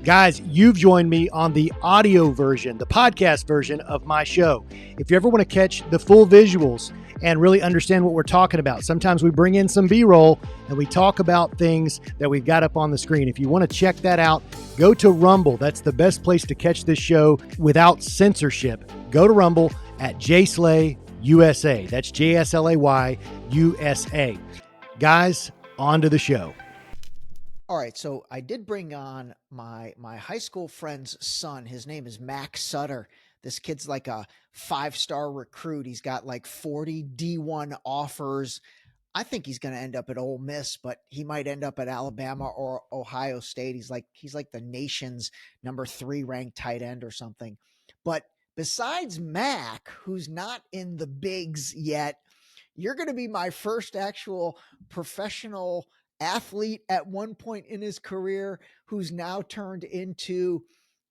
Guys, you've joined me on the audio version, the podcast version of my show. If you ever want to catch the full visuals and really understand what we're talking about, sometimes we bring in some B-roll and we talk about things that we've got up on the screen. If you want to check that out, go to Rumble. That's the best place to catch this show without censorship. Go to Rumble at JSlay USA. That's JSlay USA. Guys, on to the show. All right, so I did bring on my high school friend's son. His name is Max Sutter. This kid's like a 5-star recruit. He's got like 40 D1 offers. I think he's going to end up at Ole Miss, but he might end up at Alabama or Ohio State. He's like the nation's number 3 ranked tight end or something. But besides Mac, who's not in the bigs yet, you're going to be my first actual professional athlete at one point in his career who's now turned into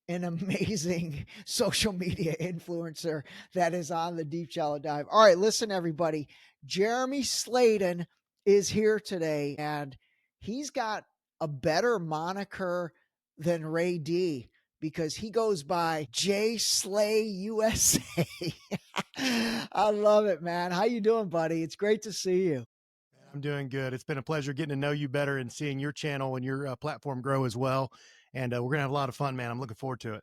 an amazing social media influencer that is on the Deep Shallow Dive. All right, listen, everybody. Jeremy Slayden is here today, and he's got a better moniker than Ray D because he goes by JSlay USA. I love it, man. How you doing, buddy? It's great to see you. I'm doing good. It's been a pleasure getting to know you better and seeing your channel and your platform grow as well. And we're going to have a lot of fun, man. I'm looking forward to it.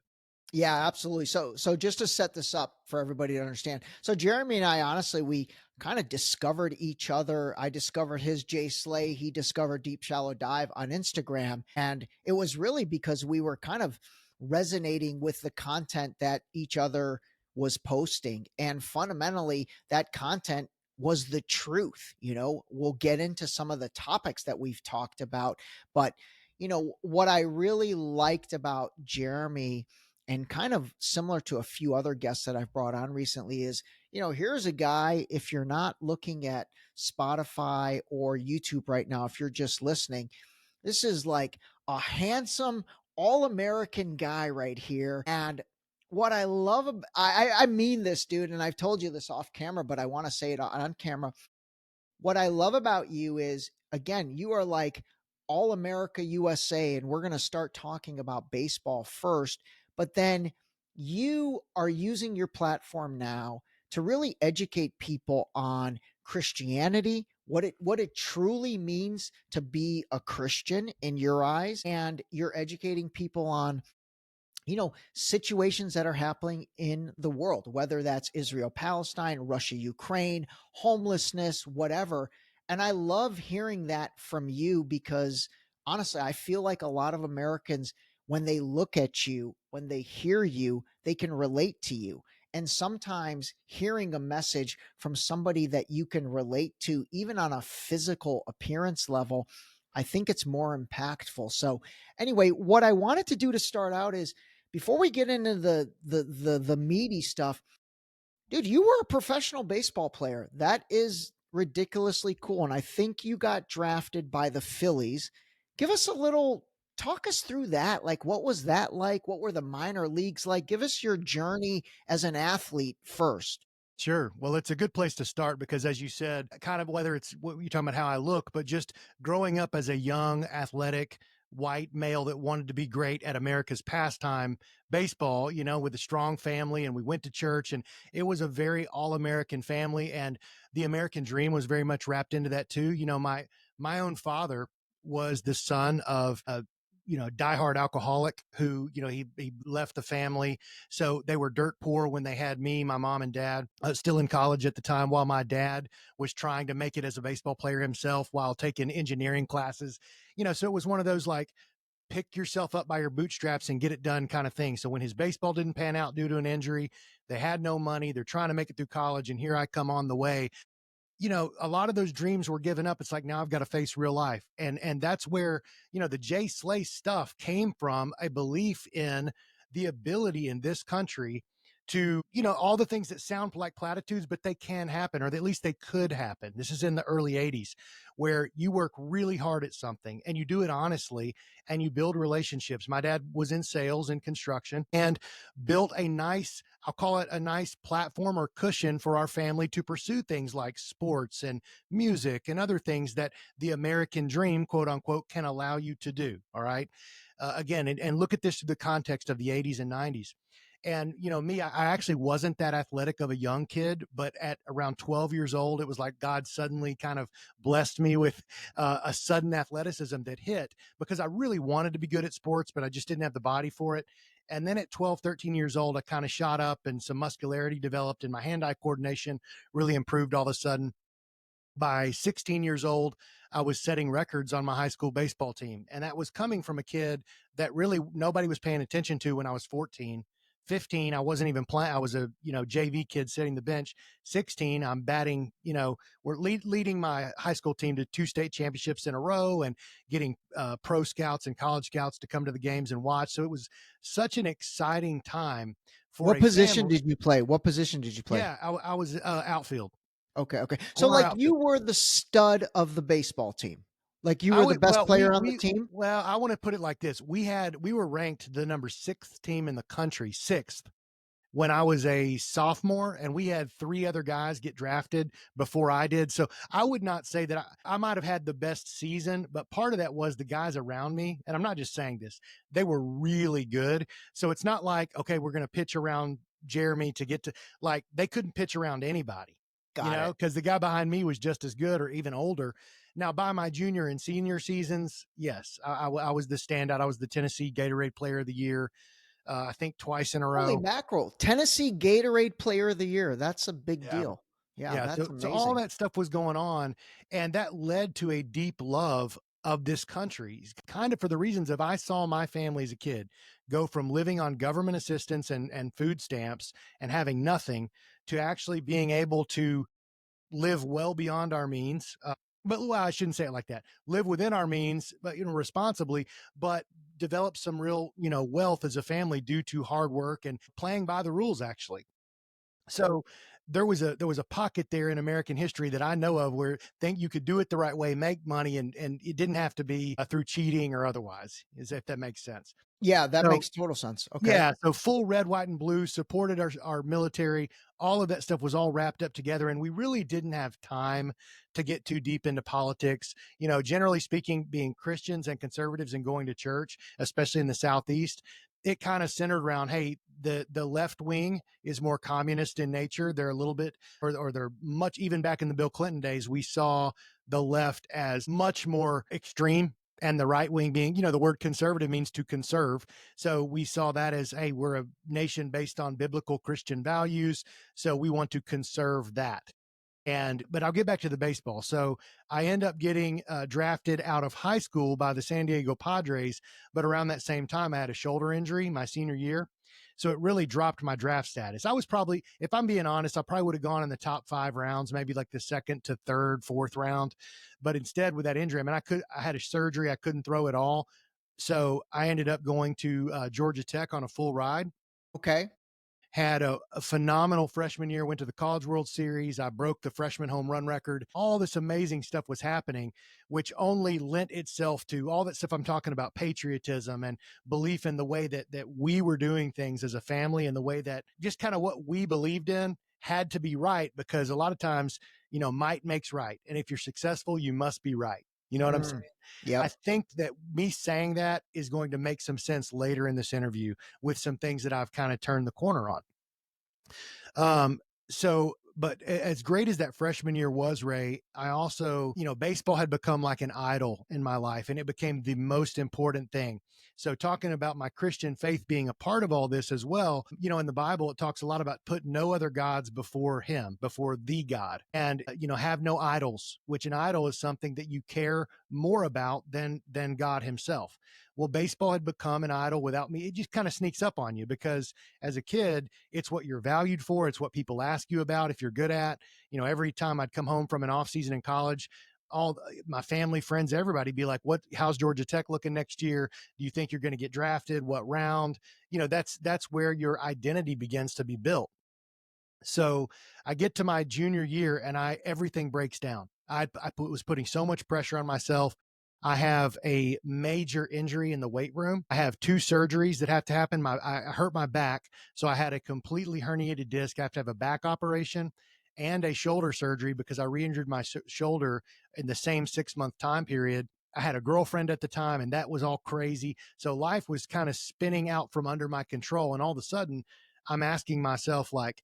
Yeah, absolutely. So just to set this up for everybody to understand. So Jeremy and I, honestly, we kind of discovered each other. I discovered his JSlay. He discovered Deep Shallow Dive on Instagram. And it was really because we were kind of resonating with the content that each other was posting. And fundamentally, that content was the truth. You know, we'll get into some of the topics that we've talked about, but you know, what I really liked about Jeremy, and kind of similar to a few other guests that I've brought on recently, is, you know, here's a guy, if you're not looking at Spotify or YouTube right now, if you're just listening, this is like a handsome, all-American guy right here. And what I love, I mean this, dude, and I've told you this off camera, but I want to say it on camera. What I love about you is, again, you are like All America USA, and we're going to start talking about baseball first, but then you are using your platform now to really educate people on Christianity, what it truly means to be a Christian in your eyes, and you're educating people on, you know, situations that are happening in the world, whether that's Israel, Palestine, Russia, Ukraine, homelessness, whatever. And I love hearing that from you because honestly, I feel like a lot of Americans, when they look at you, when they hear you, they can relate to you. And sometimes hearing a message from somebody that you can relate to, even on a physical appearance level, I think it's more impactful. So anyway, what I wanted to do to start out is, before we get into the meaty stuff, dude, you were a professional baseball player. That is ridiculously cool. And I think you got drafted by the Phillies. Give us talk us through that. Like, what was that like? What were the minor leagues like? Give us your journey as an athlete first. Sure. Well, it's a good place to start because, as you said, kind of whether it's what you're talking about, how I look, but just growing up as a young, athletic, white male that wanted to be great at America's pastime, baseball, you know, with a strong family, and we went to church, and it was a very all-American family, and the American dream was very much wrapped into that too. You know, my own father was the son of a diehard alcoholic who, he left the family. So they were dirt poor when they had me, my mom and dad, still in college at the time, while my dad was trying to make it as a baseball player himself while taking engineering classes. So it was one of those, like, pick yourself up by your bootstraps and get it done kind of thing. So when his baseball didn't pan out due to an injury, they had no money. They're trying to make it through college. And here I come on the way. A lot of those dreams were given up. It's like, now I've got to face real life. And that's where, the JSlay stuff came from, a belief in the ability in this country to, all the things that sound like platitudes, but they can happen, or at least they could happen. This is in the early 80s, where you work really hard at something and you do it honestly and you build relationships. My dad was in sales and construction and built a nice, I'll call it a nice platform or cushion for our family to pursue things like sports and music and other things that the American dream, quote unquote, can allow you to do. All right. again, and look at this through the context of the 80s and 90s. And, me, I actually wasn't that athletic of a young kid, but at around 12 years old, it was like God suddenly kind of blessed me with a sudden athleticism that hit because I really wanted to be good at sports, but I just didn't have the body for it. And then at 12, 13 years old, I kind of shot up and some muscularity developed and my hand-eye coordination really improved all of a sudden. By 16 years old, I was setting records on my high school baseball team. And that was coming from a kid that really nobody was paying attention to when I was 14. 15, I wasn't even playing. I was a, JV kid sitting the bench. 16, I'm batting, we're leading my high school team to 2 state championships in a row and getting pro scouts and college scouts to come to the games and watch. So it was such an exciting time for What a position family. did you play? What position did you play? Yeah, I was outfield. Okay, okay. So, Corner like, outfield. you were the stud of the baseball team. Like, you I were the would best well, player on the team? I want to put it like this. We were ranked the number 6th team in the country, 6th, when I was a sophomore, and we had 3 other guys get drafted before I did. So I would not say that I might have had the best season, but part of that was the guys around me. And I'm not just saying this, they were really good. So it's not like, okay, we're going to pitch around Jeremy to get to, like, they couldn't pitch around anybody, Got it. because the guy behind me was just as good or even older. Now, by my junior and senior seasons, yes, I was the standout. I was the Tennessee Gatorade Player of the Year, I think twice in a Holy row. mackerel. Tennessee Gatorade Player of the Year. That's a big Yeah. deal. Yeah, Yeah, that's so all amazing. that stuff was going on, and that led to a deep love of this country, kind of for the reasons of I saw my family as a kid go from living on government assistance and food stamps and having nothing to actually being able to live well beyond our means. But well, I shouldn't say it like that. Live within our means, but responsibly, but develop some real, wealth as a family due to hard work and playing by the rules, actually. So there was a pocket there in American history that I know of where think you could do it the right way, make money, and it didn't have to be through cheating or otherwise, is if that makes sense. Yeah, that So makes total sense. Okay. yeah, so full red, white, and blue, supported our military. All of that stuff was all wrapped up together, and we really didn't have time to get too deep into politics. Generally speaking, being Christians and conservatives and going to church, especially in the Southeast, it kind of centered around, hey, the left wing is more communist in nature. They're a little bit, or they're much, even back in the Bill Clinton days, we saw the left as much more extreme and the right wing being, the word conservative means to conserve. So we saw that as, hey, we're a nation based on biblical Christian values. So we want to conserve that. But I'll get back to the baseball. So I end up getting drafted out of high school by the San Diego Padres. But around that same time, I had a shoulder injury my senior year. So it really dropped my draft status. I was probably, if I'm being honest, I probably would have gone in the top 5 rounds, maybe like the 2nd to 3rd, 4th round. But instead, with that injury, I mean, I had a surgery. I couldn't throw at all. So I ended up going to Georgia Tech on a full ride. Okay. Had a phenomenal freshman year, went to the College World Series. I broke the freshman home run record. All this amazing stuff was happening, which only lent itself to all that stuff I'm talking about, patriotism and belief in the way that we were doing things as a family and the way that just kind of what we believed in had to be right, because a lot of times, might makes right. And if you're successful, you must be right. You know what I'm saying? I Yep. think that me saying that is going to make some sense later in this interview with some things that I've kind of turned the corner on. But as great as that freshman year was, Ray, I also, baseball had become like an idol in my life, and it became the most important thing. So talking about my Christian faith being a part of all this as well, in the Bible, it talks a lot about put no other gods before him, before the God, and, have no idols, which an idol is something that you care more about than God himself. Well, baseball had become an idol without me. It just kind of sneaks up on you because as a kid, it's what you're valued for. It's what people ask you about if you're good at. Every time I'd come home from an off season in college, all my family, friends, everybody be like, how's Georgia Tech looking next year? Do you think you're going to get drafted? What round? That's where your identity begins to be built. So I get to my junior year and everything breaks down. Was putting so much pressure on myself. I have a major injury in the weight room. I have 2 surgeries that have to happen. I hurt my back. So I had a completely herniated disc. I have to have a back operation and a shoulder surgery because I re-injured my shoulder in the same 6-month time period. I had a girlfriend at the time, and that was all crazy. So life was kind of spinning out from under my control. And all of a sudden, I'm asking myself, like,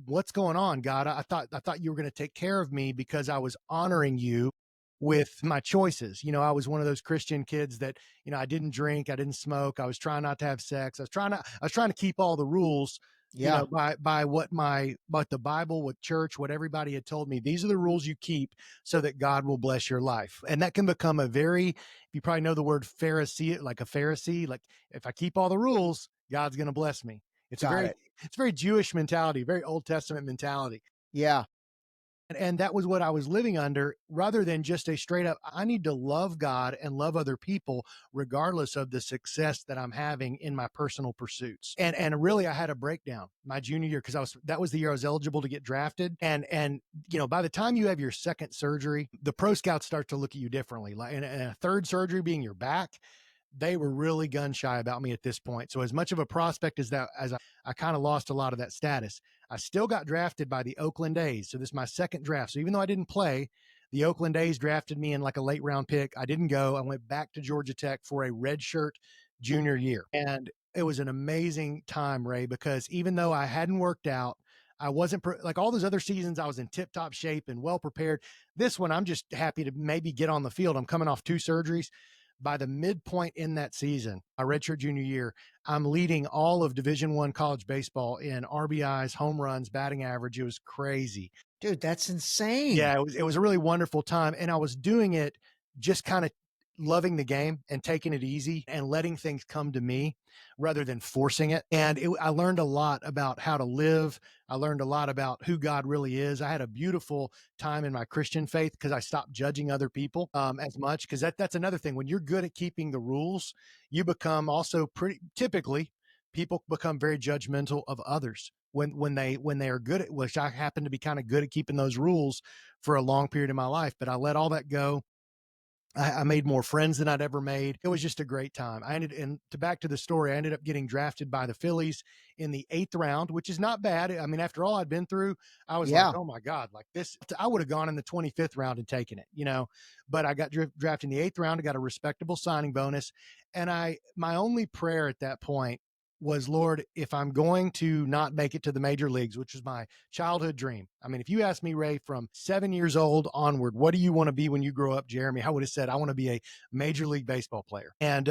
what's going on, God? I thought you were going to take care of me because I was honoring you with my choices. I was one of those Christian kids that, I didn't drink, I didn't smoke, I was trying not to have sex. I was trying to keep all the rules, Yeah. by what the Bible, what church, what everybody had told me. These are the rules you keep so that God will bless your life. And that can become you probably know the word Pharisee, like a Pharisee, like if I keep all the rules, God's going to bless me. It's a Got very it. it's very Jewish mentality, very Old Testament mentality. Yeah. And that was what I was living under, rather than just a straight up, I need to love God and love other people, regardless of the success that I'm having in my personal pursuits. And really, I had a breakdown my junior year, because that was the year I was eligible to get drafted. And by the time you have your second surgery, the pro scouts start to look at you differently. Like, and a third surgery being your back, they were really gun shy about me at this point. So as much of a prospect as I kind of lost a lot of that status, I still got drafted by the Oakland A's. So this is my second draft. So even though I didn't play, the Oakland A's drafted me in like a late round pick. I didn't go. I went back to Georgia Tech for a redshirt junior year. And it was an amazing time, Ray, because even though I hadn't worked out, I wasn't like all those other seasons, I was in tip top shape and well prepared. This one, I'm just happy to maybe get on the field. I'm coming off 2 surgeries. By the midpoint in that season, my redshirt junior year, I'm leading all of Division I college baseball in RBIs, home runs, batting average. It was crazy. Dude, that's insane. Yeah, it was a really wonderful time. And I was doing it just kind of loving the game and taking it easy and letting things come to me rather than forcing it. And I learned a lot about how to live. I learned a lot about who God really is. I had a beautiful time in my Christian faith because I stopped judging other people as much. Because that's another thing. When you're good at keeping the rules, you become also typically, people become very judgmental of others when they are good at, which I happen to be kind of good at keeping those rules for a long period of my life. But I let all that go. I made more friends than I'd ever made. It was just a great time. Back to the story, I ended up getting drafted by the Phillies in the 8th round, which is not bad. I mean, after all I'd been through, I was like, Yeah. oh my God, like this, I would have gone in the 25th round and taken it, but I got drafted in the 8th round. I got a respectable signing bonus. And my only prayer at that point was, Lord, if I'm going to not make it to the major leagues, which was my childhood dream. I mean, if you asked me, Ray, from 7 years old onward, what do you want to be when you grow up, Jeremy? I would have said, I want to be a major league baseball player. And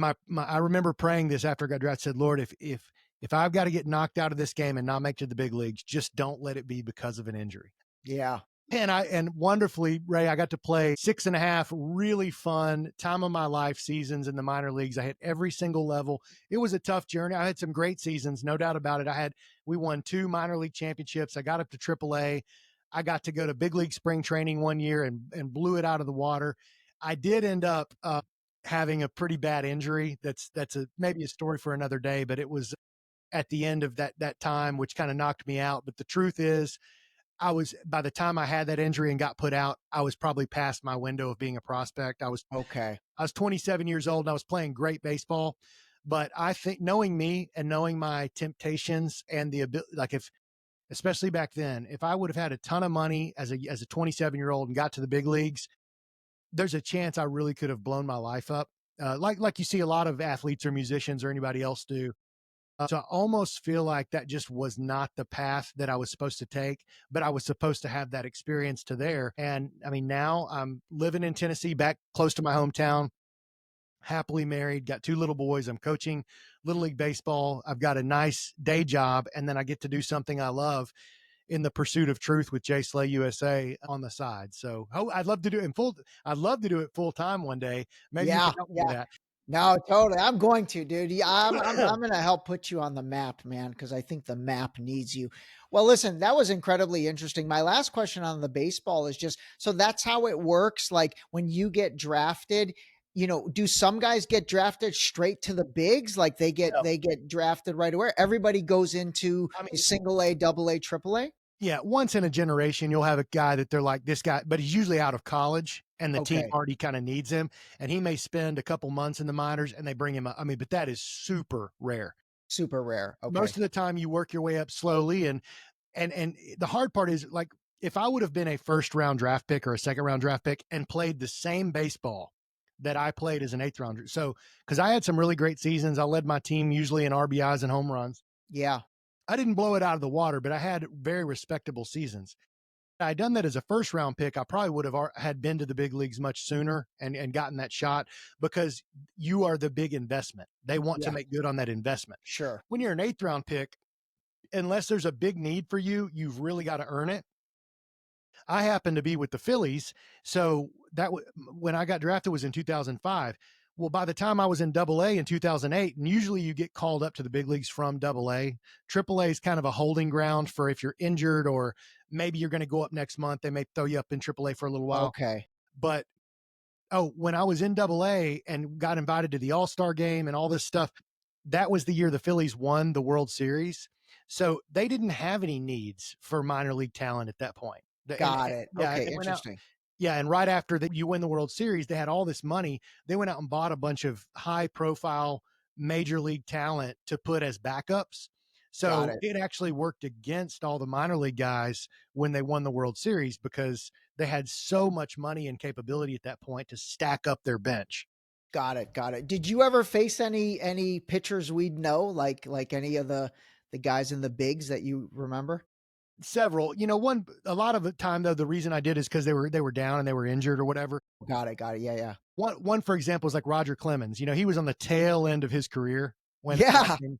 I remember praying this after I got drafted, said, Lord, if I've got to get knocked out of this game and not make it to the big leagues, just don't let it be because of an injury. Yeah. And wonderfully, Ray, I got to play 6.5 really fun time of my life seasons in the minor leagues. I hit every single level. It was a tough journey. I had some great seasons, no doubt about it. We won 2 minor league championships. I got up to AAA. I got to go to big league spring training one year and blew it out of the water. I did end up having a pretty bad injury. That's maybe a story for another day, but it was at the end of that time, which kind of knocked me out. But the truth is, by the time I had that injury and got put out, I was probably past my window of being a prospect. I was Okay. 27 years old and I was playing great baseball. But I think, knowing me and knowing my temptations and the ability, like especially back then, if I would have had a ton of money as a 27-year-old and got to the big leagues, there's a chance I really could have blown my life up. Like you see a lot of athletes or musicians or anybody else do. So I almost feel like that just was not the path that I was supposed to take, but I was supposed to have that experience to there. And I mean, now I'm living in Tennessee, back close to my hometown, happily married, got 2 little boys. I'm coaching Little League Baseball. I've got a nice day job, and then I get to do something I love in the pursuit of truth with JSlay USA on the side. So I'd love to do it I'd love to do it full time one day. Maybe you Yeah. can help me Yeah. with that. No, totally. I'm going to, dude. Yeah, I'm going to help put you on the map, man, because I think the map needs you. Well, listen, that was incredibly interesting. My last question on the baseball is just, so that's how it works. Like when you get drafted, do some guys get drafted straight to the bigs? Like they get drafted right away. Everybody goes into I mean, single A, double A, triple A. yeah, once in a generation, you'll have a guy that they're like, this guy, but he's usually out of college and the team Okay. already kind of needs him. And he may spend a couple months in the minors and they bring him up. I mean, but that is super rare. Super rare. Okay. Most of the time you work your way up slowly. And the hard part is, like, if I would have been a first round draft pick or a second round draft pick and played the same baseball that I played as an eighth rounder. So, because I had some really great seasons, I led my team usually in RBIs and home runs. Yeah. I didn't blow it out of the water, but I had very respectable seasons. Had I done that as a first round pick, I probably would have had been to the big leagues much sooner and gotten that shot, because you are the big investment. They want to Yeah. make good on that investment. Sure. When you're an eighth round pick, unless there's a big need for you, you've really got to earn it. I happened to be with the Phillies, so when I got drafted was in 2005. Well, by the time I was in AA in 2008, and usually you get called up to the big leagues from AA. AAA is kind of a holding ground for if you're injured or maybe you're going to go up next month. They may throw you up in AAA for a little while. Okay. But when I was in AA and got invited to the All-Star game and all this stuff, that was the year the Phillies won the World Series. So they didn't have any needs for minor league talent at that point. Got it. Yeah, Okay. it went out. Interesting. Yeah, and right after that, you win the World Series, they had all this money. They went out and bought a bunch of high-profile major league talent to put as backups. Got So it. it actually worked against all the minor league guys when they won the World Series, because they had so much money and capability at that point to stack up their bench. Got it. Got it. Did you ever face any pitchers we'd know, like any of the guys in the bigs that you remember? Several, a lot of the time though, the reason I did is because they were down and they were injured or whatever. Got it. Got it. Yeah. Yeah. One for example is like Roger Clemens. He was on the tail end of his career when I Yeah. came.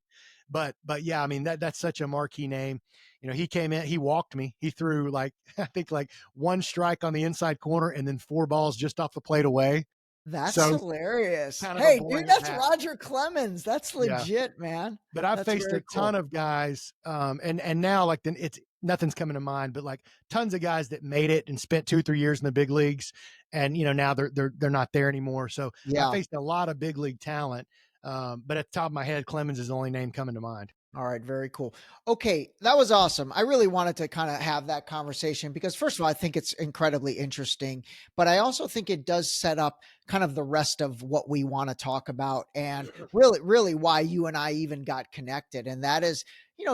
But yeah, I mean that's such a marquee name. He came in, he walked me. He threw like I think like one strike on the inside corner and then four balls just off the plate away. That's So hilarious. kind of a Hey, boy dude, and a that's half. Roger Clemens. That's Yeah. legit, man. But I've That's faced very a ton cool. of guys, and now like then it's nothing's coming to mind, but like tons of guys that made it and spent 2-3 years in the big leagues, and now they're not there anymore. So I Yeah. faced a lot of big league talent, but at the top of my head, Clemens is the only name coming to mind. All right, very cool. Okay, that was awesome. I really wanted to kind of have that conversation because, first of all, I think it's incredibly interesting, but I also think it does set up kind of the rest of what we want to talk about and really, really why you and I even got connected. And that is,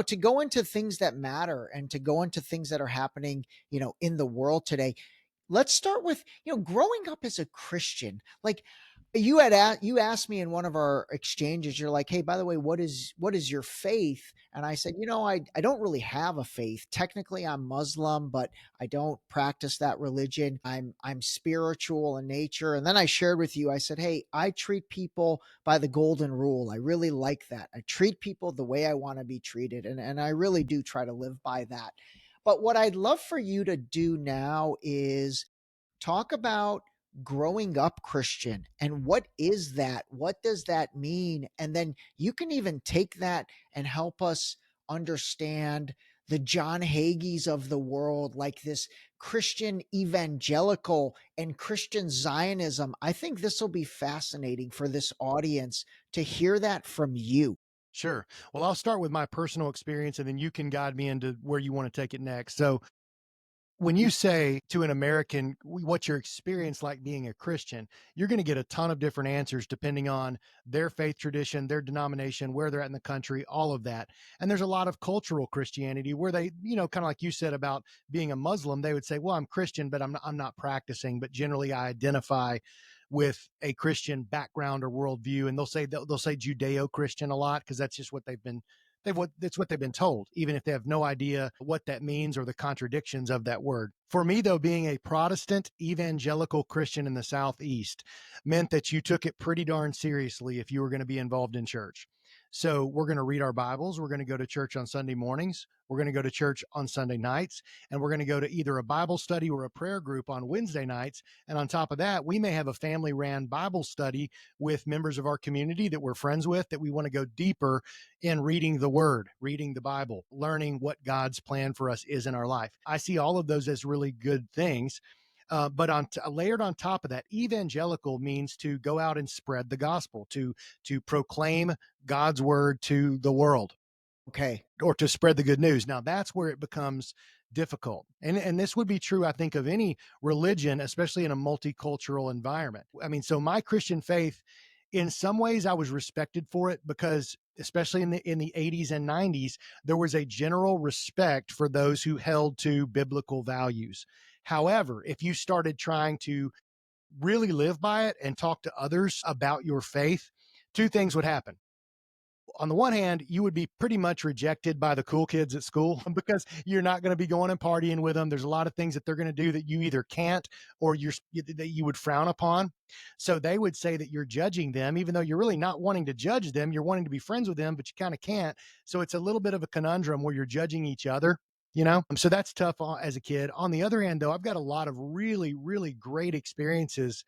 to go into things that matter and to go into things that are happening, in the world today. Let's start with, growing up as a Christian. Like you asked me in one of our exchanges, you're like, "Hey, by the way, what is your faith?" And I said, I don't really have a faith. Technically, I'm Muslim, but I don't practice that religion. I'm spiritual in nature. And then I shared with you, I said, "Hey, I treat people by the golden rule. I really like that. I treat people the way I want to be treated. And I really do try to live by that." But what I'd love for you to do now is talk about growing up Christian and what is that? What does that mean? And then you can even take that and help us understand the John Hagees of the world, like this Christian evangelical and Christian Zionism. I think this will be fascinating for this audience to hear that from you. Sure. Well, I'll start with my personal experience, and then you can guide me into where you want to take it next. So when you say to an American, what's your experience like being a Christian, you're going to get a ton of different answers depending on their faith tradition, their denomination, where they're at in the country, all of that. And there's a lot of cultural Christianity where they, kind of like you said about being a Muslim, they would say, well, I'm Christian, but I'm not practicing, but generally I identify with a Christian background or worldview. And they'll say Judeo-Christian a lot because that's just what that's what they've been told, even if they have no idea what that means or the contradictions of that word. For me, though, being a Protestant evangelical Christian in the Southeast meant that you took it pretty darn seriously if you were going to be involved in church. So we're going to read our Bibles. We're going to go to church on Sunday mornings. We're going to go to church on Sunday nights, and we're going to go to either a Bible study or a prayer group on Wednesday nights. And on top of that, we may have a family ran Bible study with members of our community that we're friends with that we want to go deeper in reading the word, reading the Bible, learning what God's plan for us is in our life. I see all of those as really good things. But layered on top of that, evangelical means to go out and spread the gospel, to proclaim God's word to the world, Okay. or to spread the good news. Now that's where it becomes difficult. And this would be true, I think, of any religion, especially in a multicultural environment. I mean, so my Christian faith In some ways I was respected for it because especially in the 80s and 90s, there was a general respect for those who held to biblical values. However, if you started trying to really live by it and talk to others about your faith, two things would happen. On the one hand, you would be pretty much rejected by the cool kids at school because you're not going to be going and partying with them. There's a lot of things that they're going to do that you either can't or that you would frown upon. So they would say that you're judging them, even though you're really not wanting to judge them. You're wanting to be friends with them, but you kind of can't. So it's a little bit of a conundrum where you're judging each other. So that's tough as a kid. On the other hand, though, I've got a lot of really, really great experiences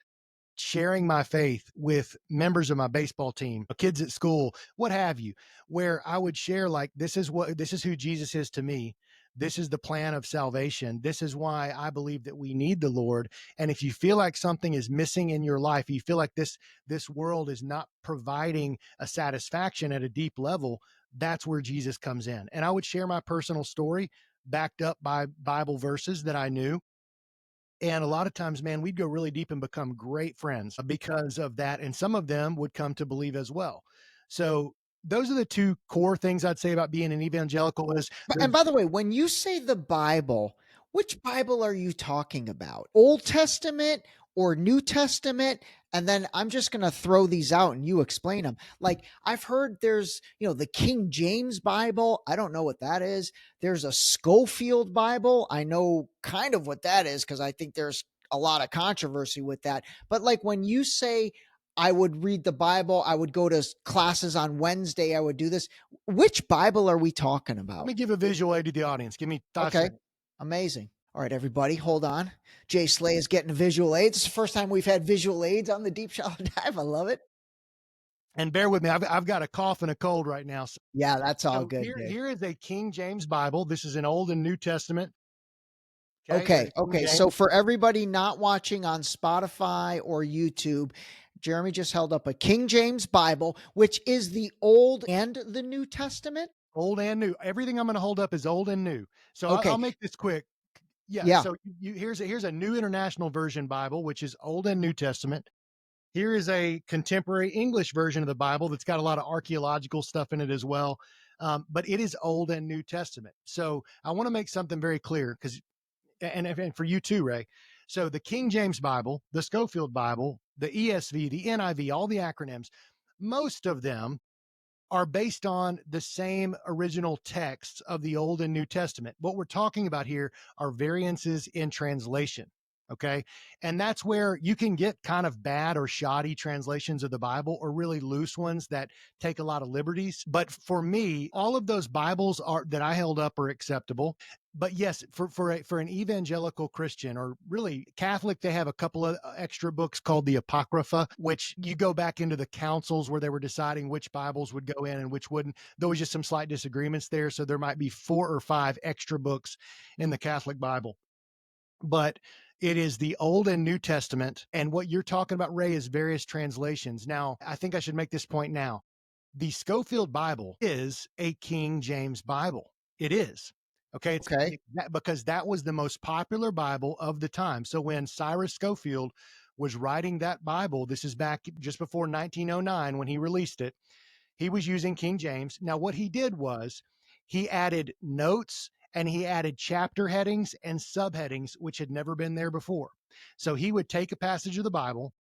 sharing my faith with members of my baseball team, kids at school, what have you, where I would share like, this is who Jesus is to me. This is the plan of salvation. This is why I believe that we need the Lord. And if you feel like something is missing in your life, you feel like this world is not providing a satisfaction at a deep level, that's where Jesus comes in. And I would share my personal story backed up by Bible verses that I knew. And a lot of times, man, we'd go really deep and become great friends because of that. And some of them would come to believe as well. So those are the two core things I'd say about being an evangelical is And by the way, when you say the Bible, which Bible are you talking about? Old Testament or New Testament? And then I'm just going to throw these out and you explain them. Like I've heard there's, the King James Bible. I don't know what that is. There's a Scofield Bible. I know kind of what that is because I think there's a lot of controversy with that. But like when you say I would read the Bible, I would go to classes on Wednesday, I would do this. Which Bible are we talking let about? me give a visual aid to the audience. Give me 5 Okay. seconds. Amazing. All right, everybody, hold on. JSlay is getting visual aids. It's the first time we've had visual aids on the Deep Shallow Dive. I love it. And bear with me. I've got a cough and a cold right now. Yeah, that's all So good, dude. here is a King James Bible. This is an Old and New Testament. Okay. King So James. for everybody not watching on Spotify or YouTube, Jeremy just held up a King James Bible, which is the Old and the New Testament. Old and new. Everything I'm going to hold up is old and new. So Okay. I'll make this quick. Yeah. Yeah. So here's a New International Version Bible, which is Old and New Testament. Here is a contemporary English version of the Bible that's got a lot of archaeological stuff in it as well. But it is Old and New Testament. So I want to make something very clear because, and for you too, Ray. So the King James Bible, the Scofield Bible, the ESV, the NIV, all the acronyms, most of them are based on the same original texts of the Old and New Testament. What we're talking about here are variances in translation. Okay. And that's where you can get kind of bad or shoddy translations of the Bible or really loose ones that take a lot of liberties. But for me, all of those Bibles that I held up are acceptable. But yes, for an evangelical Christian or really Catholic, they have a couple of extra books called the Apocrypha, which you go back into the councils where they were deciding which Bibles would go in and which wouldn't. There was just some slight disagreements there. So there might be 4 or 5 extra books in the Catholic Bible. But it is the Old and New Testament. And what you're talking about, Ray, is various translations. Now, I think I should make this point now. The Scofield Bible is a King James Bible. It is. Okay. Because that was the most popular Bible of the time. So when Cyrus Scofield was writing that Bible, this is back just before 1909 when he released it, he was using King James. Now, what he did was he added notes and he added chapter headings and subheadings, which had never been there before. So he would take a passage of the Bible,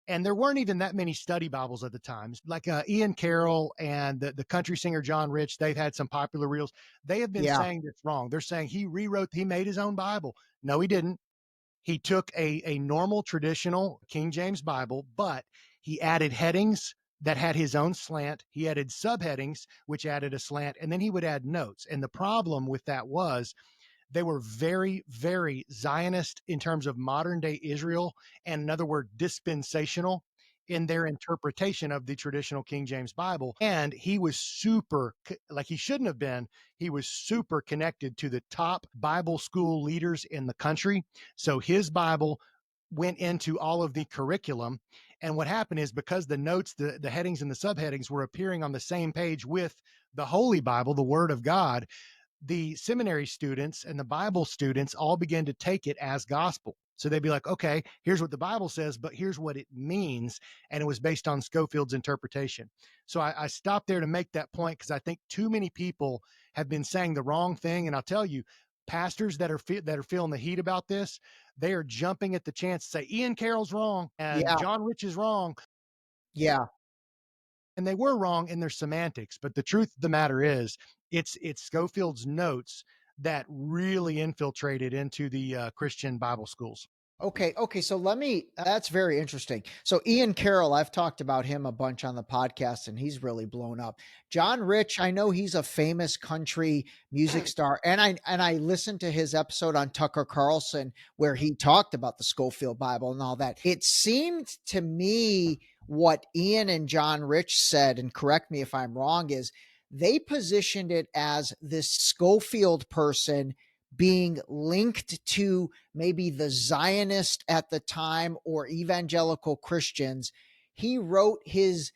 and there weren't even that many study Bibles at the time. Like Ian Carroll and the country singer John Rich, they've had some popular reels. They have been saying this wrong. They're saying he made his own Bible. No, he didn't. He took a normal traditional King James Bible, but he added headings that had his own slant. He added subheadings, which added a slant, and then he would add notes. And the problem with that was they were very, very Zionist in terms of modern day Israel, and another word, dispensational in their interpretation of the traditional King James Bible. And he was super, like he shouldn't have been, he was super connected to the top Bible school leaders in the country. So his Bible went into all of the curriculum. And what happened is because the notes, the headings and the subheadings were appearing on the same page with the Holy Bible, the Word of God, the seminary students and the Bible students all began to take it as gospel. So they'd be like, okay, here's what the Bible says, but here's what it means. And it was based on Scofield's interpretation. So I stopped there to make that point because I think too many people have been saying the wrong thing. And I'll tell you, pastors that are feeling the heat about this, they are jumping at the chance to say Ian Carroll's wrong and Yeah. John Rich is wrong. Yeah. And they were wrong in their semantics. But the truth of the matter is, it's Scofield's notes that really infiltrated into the Christian Bible schools. Okay. Okay. So that's very interesting. So Ian Carroll, I've talked about him a bunch on the podcast and he's really blown up. John Rich, I know he's a famous country music star. And I listened to his episode on Tucker Carlson where he talked about the Scofield Bible and all that. It seemed to me what Ian and John Rich said, and correct me if I'm wrong, is they positioned it as this Scofield person being linked to maybe the Zionist at the time or evangelical Christians. He wrote his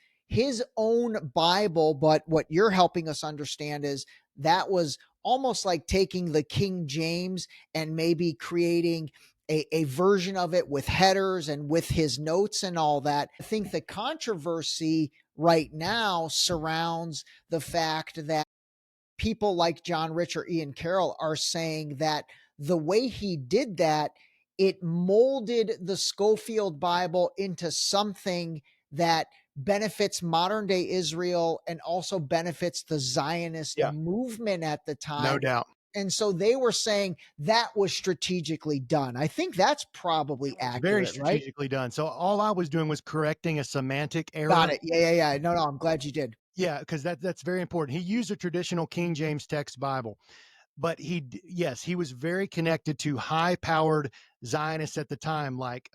own Bible, but what you're helping us understand is that was almost like taking the King James and maybe creating a version of it with headers and with his notes and all that. I think the controversy right now surrounds the fact that people like John Rich or Ian Carroll are saying that the way he did that, it molded the Scofield Bible into something that benefits modern day Israel and also benefits the Zionist Yeah, movement at the no time. doubt. And so they were saying that was strategically done. I think that's probably It's very accurate, right? strategically done. So all I was doing was correcting a semantic Got error. it. Yeah, yeah, yeah. No, no, I'm glad you did. Yeah, because that's very important. He used a traditional King James text Bible, but yes, he was very connected to high-powered Zionists at the time. Like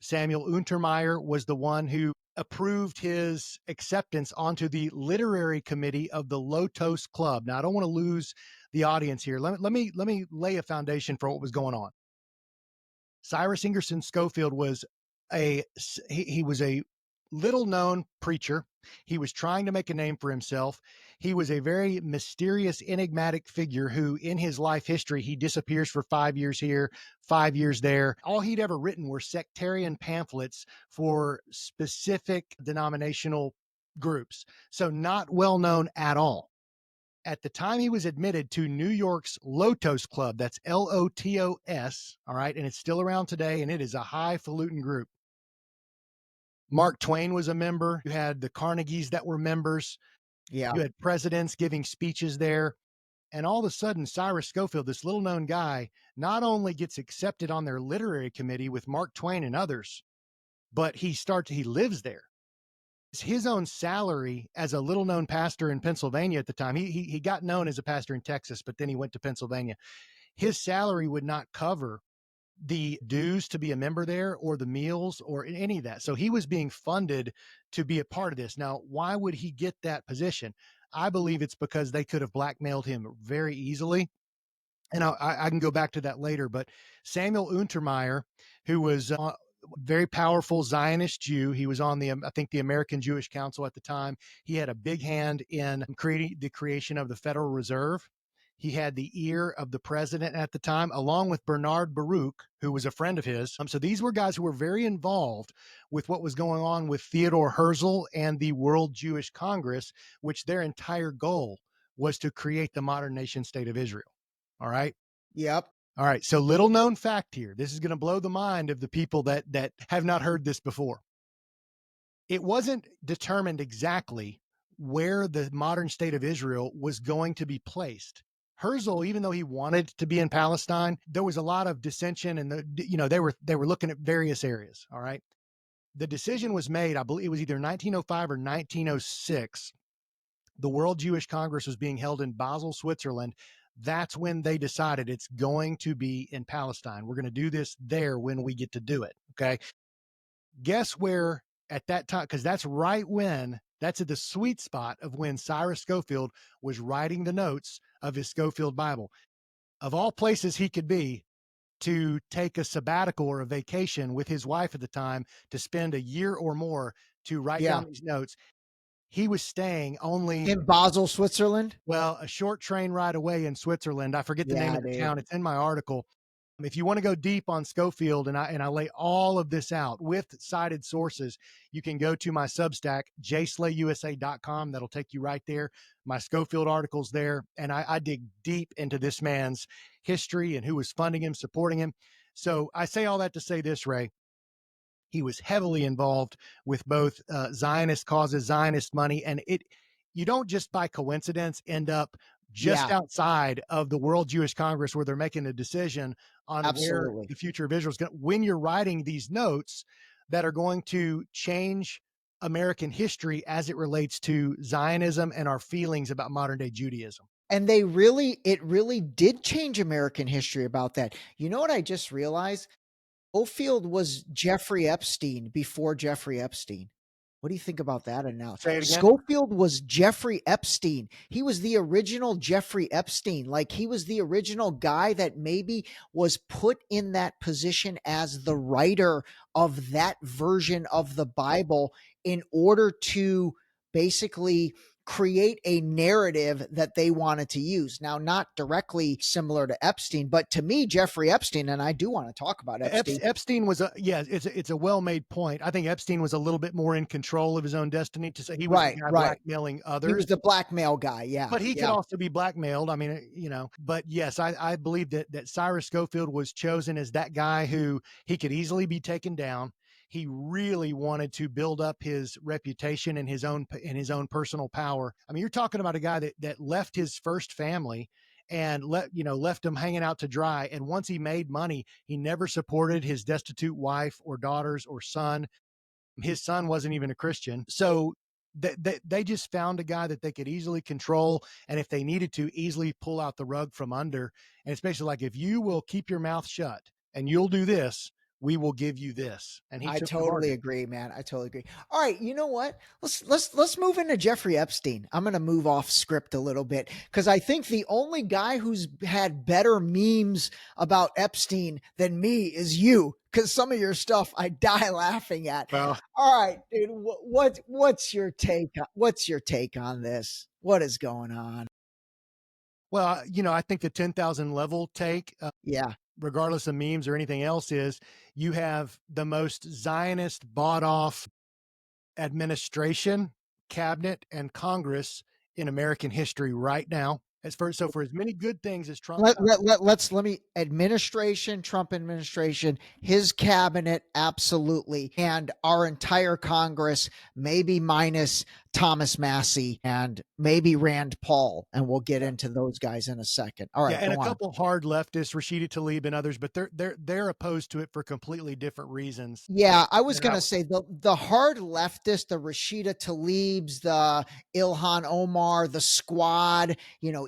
Samuel Untermeyer was the one who approved his acceptance onto the literary committee of the Lotos Club. Now, I don't want to lose the audience here. Let me lay a foundation for what was going on. Cyrus Ingerson Scofield was he was a little known preacher. He was trying to make a name for himself. He was a very mysterious, enigmatic figure who, in his life history, he disappears for 5 years here, 5 years there. All he'd ever written were sectarian pamphlets for specific denominational groups. So, not well known at all. At the time he was admitted to New York's Lotos Club, that's Lotos, all right, and it's still around today, and it is a highfalutin group. Mark Twain was a member. You had the Carnegies that were members. Yeah. You had presidents giving speeches there. And all of a sudden, Cyrus Scofield, this little known guy, not only gets accepted on their literary committee with Mark Twain and others, but he lives there. His own salary as a little known pastor in Pennsylvania at the time. He got known as a pastor in Texas, but then he went to Pennsylvania. His salary would not cover the dues to be a member there or the meals or any of that. So he was being funded to be a part of this. Now, why would he get that position? I believe it's because they could have blackmailed him very easily. And I can go back to that later, but Samuel Untermeyer, who was very powerful Zionist Jew. He was on I think the American Jewish Council at the time. He had a big hand in creating the creation of the Federal Reserve. He had the ear of the president at the time, along with Bernard Baruch, who was a friend of his. So these were guys who were very involved with what was going on with Theodore Herzl and the World Jewish Congress, which their entire goal was to create the modern nation state of Israel. All right. Yep. All right. So little known fact here. This is going to blow the mind of the people that have not heard this before. It wasn't determined exactly where the modern state of Israel was going to be placed. Herzl, even though he wanted to be in Palestine, there was a lot of dissension and they were looking at various areas. All right. The decision was made, I believe it was either 1905 or 1906. The World Jewish Congress was being held in Basel, Switzerland. That's when they decided it's going to be in Palestine. We're going to do this there when we get to do it. Okay. Guess where at that time, because that's at the sweet spot of when Cyrus Scofield was writing the notes of his Scofield Bible. Of all places he could be to take a sabbatical or a vacation with his wife at the time to spend a year or more to write Yeah. down these notes, he was staying only In Basel, Switzerland. a short train ride away in Switzerland. I forget the name Yeah, of the dude. town. It's in my article. If you want to go deep on Scofield, and I lay all of this out with cited sources, you can go to my Substack, JSlayUSA.com. That'll take you right there. My Scofield articles there, and I dig deep into this man's history and who was funding him, supporting him. So I say all that to say this, Ray. He was heavily involved with both Zionist causes, Zionist money, and you don't just by coincidence end up just Yeah, outside of the World Jewish Congress where they're making a decision on where absolutely. the future of Israel is going. When you're writing these notes that are going to change American history as it relates to Zionism and our feelings about modern day Judaism. And it really did change American history about that. You know what I just realized? Ofield was Jeffrey Epstein before Jeffrey Epstein. What do you think about that analogy? Say it again. Scofield was Jeffrey Epstein. He was the original Jeffrey Epstein. Like, he was the original guy that maybe was put in that position as the writer of that version of the Bible in order to basically create a narrative that they wanted to use. Now, not directly similar to Epstein, but to me, Jeffrey Epstein, and I do want to talk about Epstein. Epstein was it's a well-made point. I think Epstein was a little bit more in control of his own destiny to say he was the Right, guy right. blackmailing He others. was the blackmail guy. Yeah, But he could yeah. also be blackmailed. I mean, but yes, I believe that Cyrus Scofield was chosen as that guy who he could easily be taken down. He really wanted to build up his reputation and his own personal power. I mean, you're talking about a guy that left his first family and left him hanging out to dry. And once he made money, he never supported his destitute wife or daughters or son. His son wasn't even a Christian. So they just found a guy that they could easily control. And if they needed to, easily pull out the rug from under. And especially like, if you will keep your mouth shut and you'll do this, we will give you this. And he I took the totally bargain. agree, man. I totally agree. All right, you know what? Let's move into Jeffrey Epstein. I'm going to move off script a little bit because I think the only guy who's had better memes about Epstein than me is you. Because some of your stuff I die laughing at. Well, All right, dude. What's your take? What's your take on this? What is going on? I think the 10,000 level take, Yeah, regardless of memes or anything else, is you have the most Zionist bought off administration, cabinet, and Congress in American history right now. For as many good things as Trump does. let me administration, Trump administration, his cabinet, absolutely, and our entire Congress, maybe minus Thomas Massey and maybe Rand Paul, and we'll get into those guys in a second. All right, Yeah, and a go on. couple hard leftists, Rashida Tlaib and others, but they're opposed to it for completely different reasons. Yeah, I was And going to say the hard leftists, the Rashida Tlaibs, the Ilhan Omar, the Squad,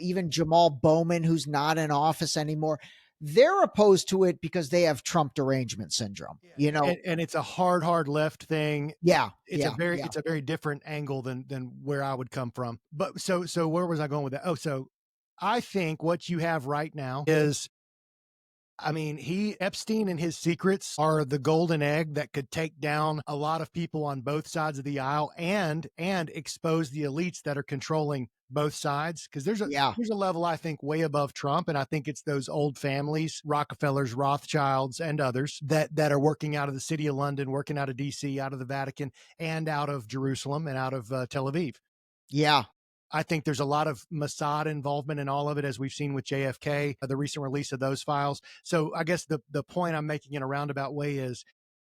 even Jamal Bowman, who's not in office anymore. They're opposed to it because they have Trump derangement syndrome. and it's a hard left thing. Yeah, It's yeah. a very different angle than where I would come from. But so where was I going with that? Oh, so I think what you have right now is, I mean, Epstein and his secrets are the golden egg that could take down a lot of people on both sides of the aisle and expose the elites that are controlling both sides. Because there's Yeah. a level, I think, way above Trump, and I think it's those old families, Rockefellers, Rothschilds, and others that are working out of the city of London, working out of DC, out of the Vatican, and out of Jerusalem, and out of Tel Aviv. Yeah. I think there's a lot of Mossad involvement in all of it, as we've seen with JFK, the recent release of those files. So I guess the point I'm making in a roundabout way is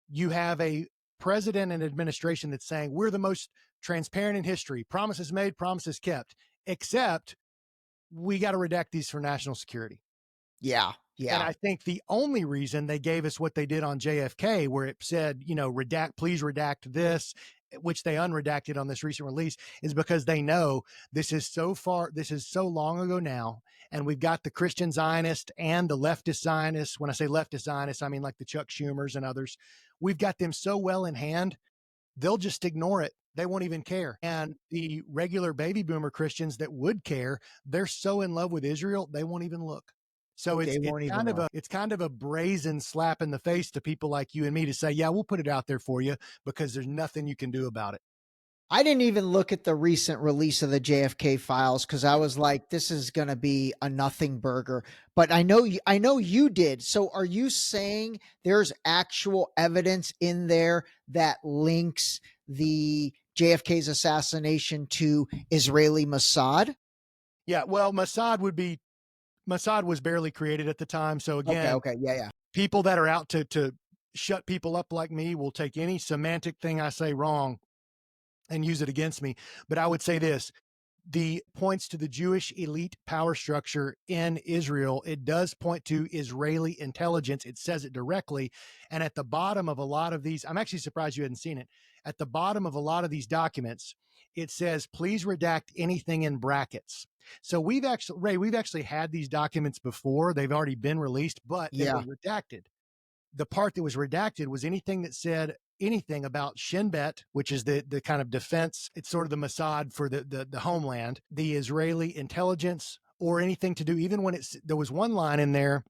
you have a president and administration that's saying we're the most transparent in history, promises made, promises kept, except we got to redact these for national security. Yeah. And Yeah. I think the only reason they gave us what they did on JFK, where it said, please redact this, which they unredacted on this recent release, is because they know this is so long ago now. And we've got the Christian Zionist and the leftist Zionists. When I say leftist Zionists, I mean like the Chuck Schumers and others. We've got them so well in hand, they'll just ignore it. They won't even care. And the regular baby boomer Christians that would care, they're so in love with Israel, they won't even look. So They won't even look. it's kind of a brazen slap in the face to people like you and me to say, yeah, we'll put it out there for you because there's nothing you can do about it. I didn't even look at the recent release of the JFK files because I was like, this is going to be a nothing burger. But I know you did. So are you saying there's actual evidence in there that links the JFK's assassination to Israeli Mossad? Yeah, well, Mossad was barely created at the time. So Okay, again, okay, yeah, yeah. people that are out to shut people up like me will take any semantic thing I say wrong and use it against me. But I would say this, the points to the Jewish elite power structure in Israel. It does point to Israeli intelligence. It says it directly. And at the bottom of a lot of these, I'm actually surprised you hadn't seen it. At the bottom of a lot of these documents, it says, please redact anything in brackets. So we've actually had these documents before. They've already been released, but they were Yeah. redacted. The part that was redacted was anything that said anything about Shin Bet, which is the kind of defense. It's sort of the Mossad for the homeland, the Israeli intelligence, or anything to do. Even when there was one line in there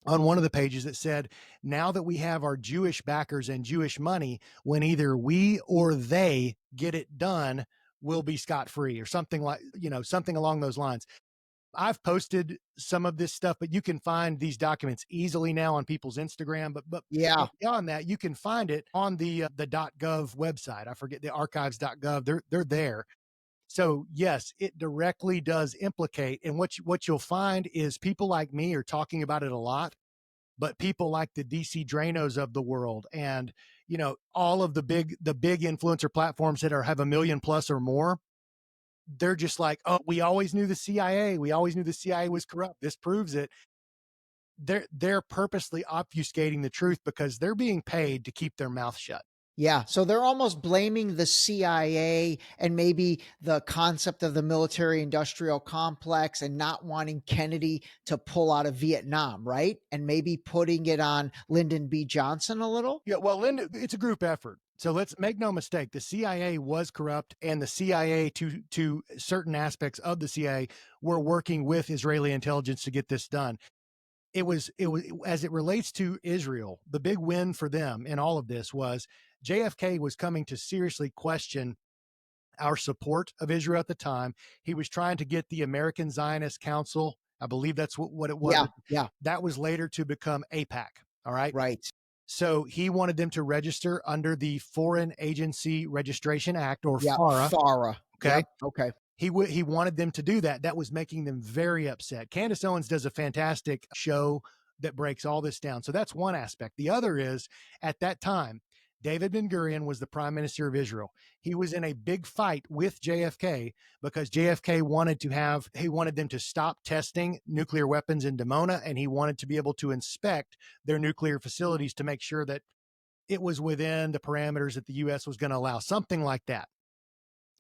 on one of the pages that said, now that we have our Jewish backers and Jewish money, when either we or they get it done, we'll be scot-free, or something like, something along those lines. I've posted some of this stuff, but you can find these documents easily now on people's Instagram. But Yeah. beyond that, you can find it on the .gov website. I forget, the archives.gov. They're there. So yes, it directly does implicate. And what you'll find is people like me are talking about it a lot, but people like the DC Dranos of the world, and all of the big influencer platforms that have a million plus or more, they're just like, oh, we always knew the CIA. We always knew the CIA was corrupt. This proves it. They're purposely obfuscating the truth because they're being paid to keep their mouth shut. Yeah. So they're almost blaming the CIA and maybe the concept of the military industrial complex and not wanting Kennedy to pull out of Vietnam, right? And maybe putting it on Lyndon B. Johnson a little. Yeah, well, Linda, it's a group effort. So let's make no mistake, the CIA was corrupt, and the CIA, to certain aspects of the CIA, were working with Israeli intelligence to get this done. It was as it relates to Israel, the big win for them in all of this was JFK was coming to seriously question our support of Israel at the time. He was trying to get the American Zionist Council. I believe that's what it was. Yeah. Yeah. That was later to become APAC. All right. Right. So he wanted them to register under the Foreign Agency Registration Act, or Yeah. FARA. Farah. Okay. Yep. Okay. He wanted them to do that. That was making them very upset. Candace Owens does a fantastic show that breaks all this down. So that's one aspect. The other is, at that time, David Ben-Gurion was the prime minister of Israel. He was in a big fight with JFK because JFK he wanted them to stop testing nuclear weapons in Dimona, and he wanted to be able to inspect their nuclear facilities to make sure that it was within the parameters that the U.S. was going to allow, something like that.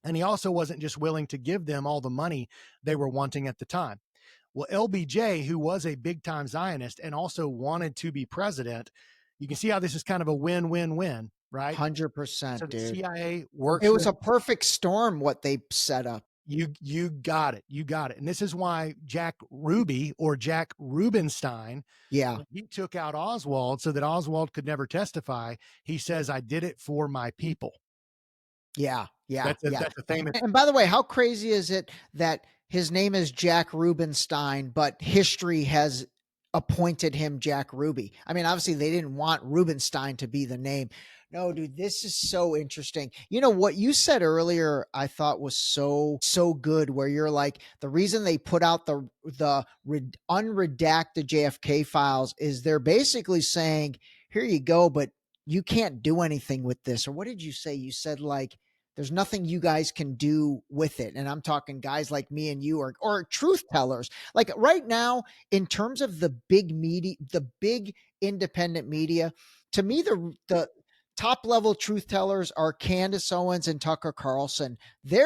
And he also wasn't just willing to give them all the money they were wanting at the time. Well, LBJ, who was a big time Zionist and also wanted to be president, you can see how this is kind of a win-win-win, right? 100%, So the dude. CIA It works was with a perfect storm what they set up. you got it. You got it. And this is why Jack Ruby, or Jack Rubenstein, Yeah. when he took out Oswald so that Oswald could never testify, he says, I did it for my people. Yeah. Yeah. Yeah. That's a famous. And by the way, how crazy is it that his name is Jack Rubenstein, but history has appointed him Jack Ruby? I mean, obviously they didn't want Rubenstein to be the name. No, dude, this is so interesting. You know what you said earlier, I thought was so good, where you're like, the reason they put out the unredacted JFK files is they're basically saying, here you go, but you can't do anything with this. Or what did you say? You said like, there's nothing you guys can do with it. And I'm talking guys like me and you, or truth tellers. Like right now, in terms of the big media, the big independent media, to me, the top level truth tellers are Candace Owens and Tucker Carlson. They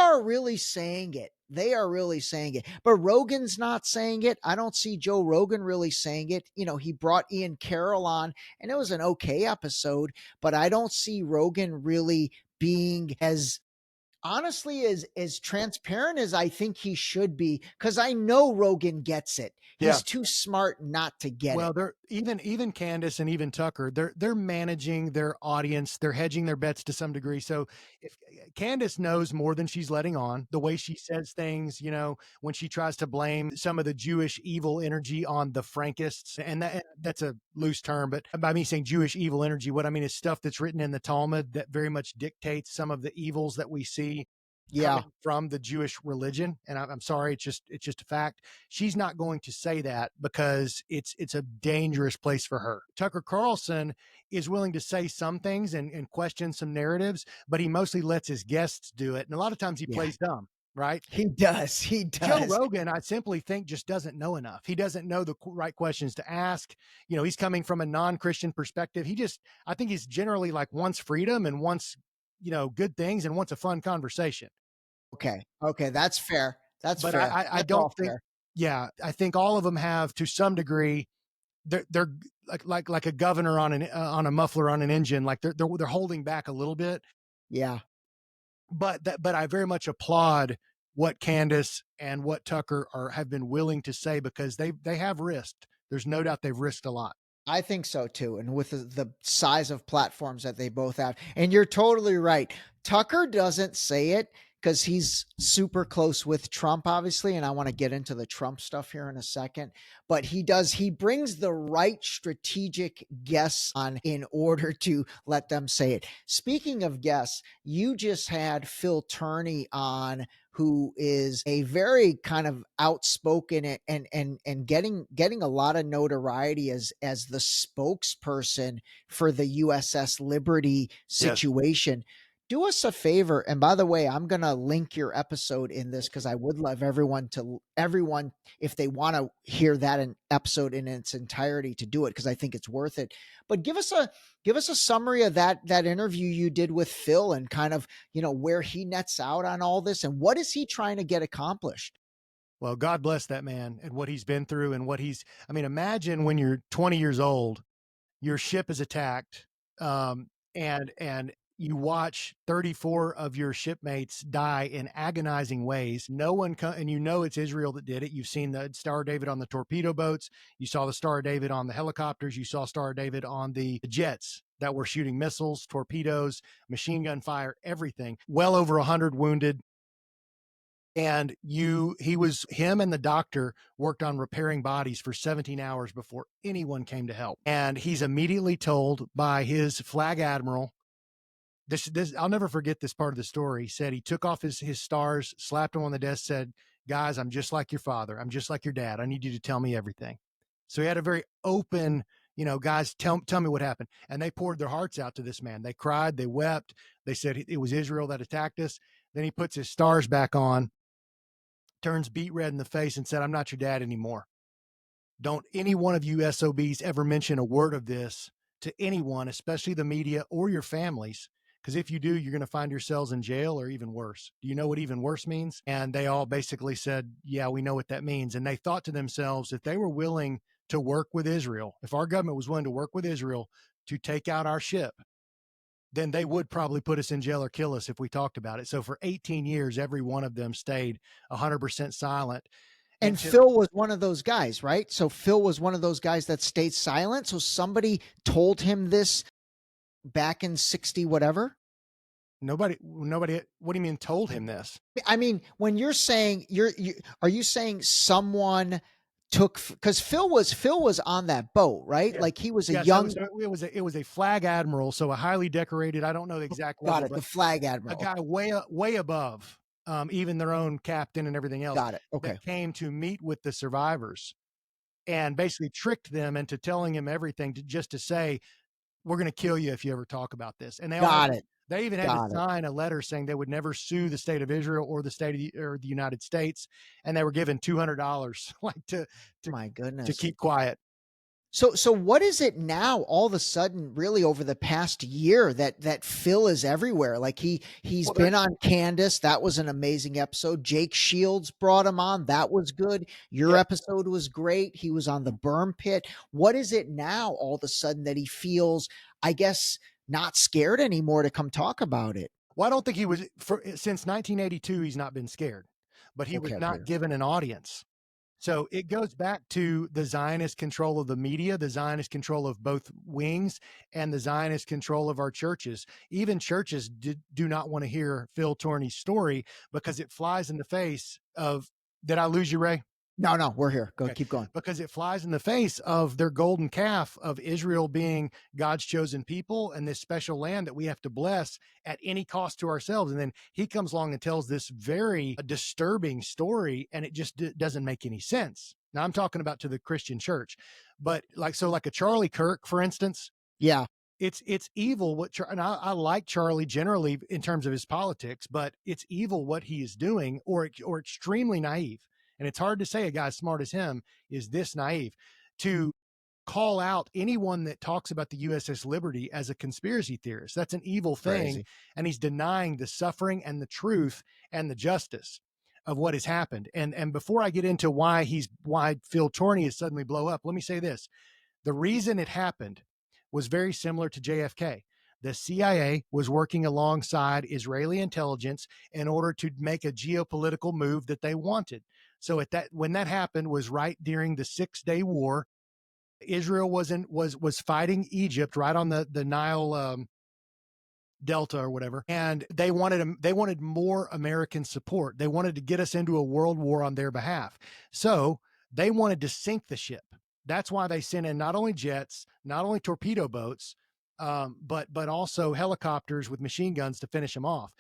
are really saying it. They are really saying it. But Rogan's not saying it. I don't see Joe Rogan really saying it. You know, he brought Ian Carroll on and it was an okay episode, but I don't see Rogan really being as honestly as transparent as I think he should be, because I know Rogan gets it. He's too smart not to get Well, it. even Candace and even Tucker, they're managing their audience, they're hedging their bets to some degree. So if Candace knows more than she's letting on, the way she says things, when she tries to blame some of the Jewish evil energy on the Frankists, and that's a loose term, but by me saying Jewish evil energy, what I mean is stuff that's written in the Talmud that very much dictates some of the evils that we see Yeah. coming from the Jewish religion. And I'm sorry, it's just a fact. She's not going to say that because it's a dangerous place for her. Tucker Carlson is willing to say some things and question some narratives, but he mostly lets his guests do it. And a lot of times he Yeah. plays dumb, right? He does. He Joe does. Rogan, I simply think, just doesn't know enough. He doesn't know the right questions to ask. He's coming from a non-Christian perspective. I think he's generally like wants freedom and wants, good things and wants a fun conversation. Okay. Okay. That's fair. That's But fair. I That's all don't think, fair. yeah, I think all of them have to some degree. They're like a governor on a muffler on an engine. Like they're holding back a little bit. Yeah. But I very much applaud what Candace and what Tucker have been willing to say, because they have risked. There's no doubt they've risked a lot. I think so too. And with the size of platforms that they both have. And you're totally right. Tucker doesn't say it because he's super close with Trump, obviously. And I want to get into the Trump stuff here in a second. But he brings the right strategic guests on in order to let them say it. Speaking of guests, you just had Phil Turney on, who is a very kind of outspoken and getting a lot of notoriety as the spokesperson for the USS Liberty Yes. situation. Do us a favor, and by the way, I'm gonna link your episode in this because I would love everyone if they want to hear that an episode in its entirety to do it, because I think it's worth it. But give us a summary of that interview you did with Phil, and kind of where he nets out on all this, and what is he trying to get accomplished. Well, God bless that man and what he's been through and imagine when you're 20 years old, your ship is attacked, and you watch 34 of your shipmates die in agonizing ways. No one and it's Israel that did it. You've seen the Star of David on the torpedo boats. You saw the Star of David on the helicopters. You saw Star of David on the jets that were shooting missiles, torpedoes, machine gun fire, everything. Well over 100 wounded. And him and the doctor worked on repairing bodies for 17 hours before anyone came to help. And he's immediately told by his flag admiral, this I'll never forget this part of the story. He said he took off his stars, slapped them on the desk, said, "Guys, I'm just like your father. I'm just like your dad. I need you to tell me everything." So he had a very open, guys, tell me what happened. And they poured their hearts out to this man. They cried, they wept. They said it was Israel that attacked us. Then he puts his stars back on, turns beet red in the face, and said, "I'm not your dad anymore. Don't any one of you SOBs ever mention a word of this to anyone, especially the media or your families. Because if you do, you're going to find yourselves in jail or even worse." Do you know what even worse means? And they all basically said, "Yeah, we know what that means." And they thought to themselves, if they were willing to work with Israel, if our government was willing to work with Israel to take out our ship, then they would probably put us in jail or kill us if we talked about it. So for 18 years, every one of them stayed 100% silent. And Phil was one of those guys, right? So Phil was one of those guys that stayed silent. So somebody told him this back in 60 whatever. Nobody. What do you mean told him this? I mean, when you're saying are you saying someone took, because Phil was on that boat, right? Yeah. Like he was a Yes, young. It was a flag admiral, so a highly decorated. I don't know the exact Got level, it. but The flag a admiral. guy way above even their own captain and everything else. Got it. Okay. That came to meet with the survivors and basically tricked them into telling him everything, just to say, "We're going to kill you if you ever talk about this." And they even had to sign a letter saying they would never sue the state of Israel or the United States, and they were given $200 like My goodness, to keep quiet. So what is it now all of a sudden, really over the past year, that Phil is everywhere? Like he's been on Candace. That was an amazing episode. Jake Shields brought him on. That was good. Your episode was great. He was on the Berm Pit. What is it now all of a sudden that he feels, I guess, not scared anymore to come talk about it? Well, I don't think he was since 1982. He's not been scared, but he was not given an audience. So it goes back to the Zionist control of the media, the Zionist control of both wings, and the Zionist control of our churches. Even churches do not want to hear Phil Turney's story because it flies in the face of, did I lose you, Ray? No, we're here. Go, Okay. keep going. Because it flies in the face of their golden calf of Israel being God's chosen people and this special land that we have to bless at any cost to ourselves. And then he comes along and tells this very disturbing story, and it just doesn't make any sense. Now I'm talking about to the Christian church, but like a Charlie Kirk, for instance. Yeah. It's evil and I like Charlie generally in terms of his politics, but it's evil what he is doing, or extremely naive. And it's hard to say a guy as smart as him is this naive to call out anyone that talks about the USS Liberty as a conspiracy theorist. That's an evil thing. Crazy. And he's denying the suffering and the truth and the justice of what has happened. And before I get into why Phil Turney is suddenly blow up, let me say this. The reason it happened was very similar to JFK. The CIA was working alongside Israeli intelligence in order to make a geopolitical move that they wanted. So when that happened was right during the 6-day war. Israel was fighting Egypt right on the Nile Delta or whatever, and they wanted more American support. They wanted to get us into a world war on their behalf. So they wanted to sink the ship. That's why they sent in not only jets, not only torpedo boats, but also helicopters with machine guns to finish them off.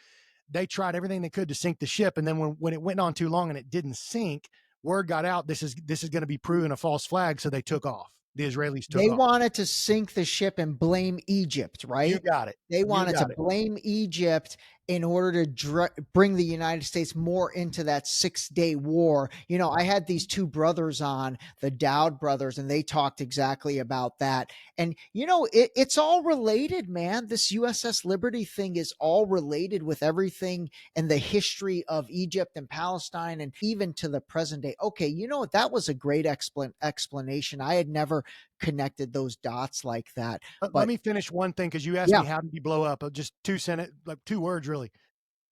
They tried everything they could to sink the ship, and then when it went on too long and it didn't sink, word got out this is going to be proven a false flag, so they took off. The Israelis took They off. wanted to sink the ship and blame Egypt, right? You got it. They wanted to blame Egypt in order to bring the United States more into that 6-day war. You know, I had these two brothers on, the Dowd brothers, and they talked exactly about that. And, you know, it's all related, man. This USS Liberty thing is all related with everything and the history of Egypt and Palestine and even to the present day. Okay, you know what? That was a great explanation. I had never connected those dots like that. Let me finish one thing, because you asked me how did he blow up. Just 2 words really.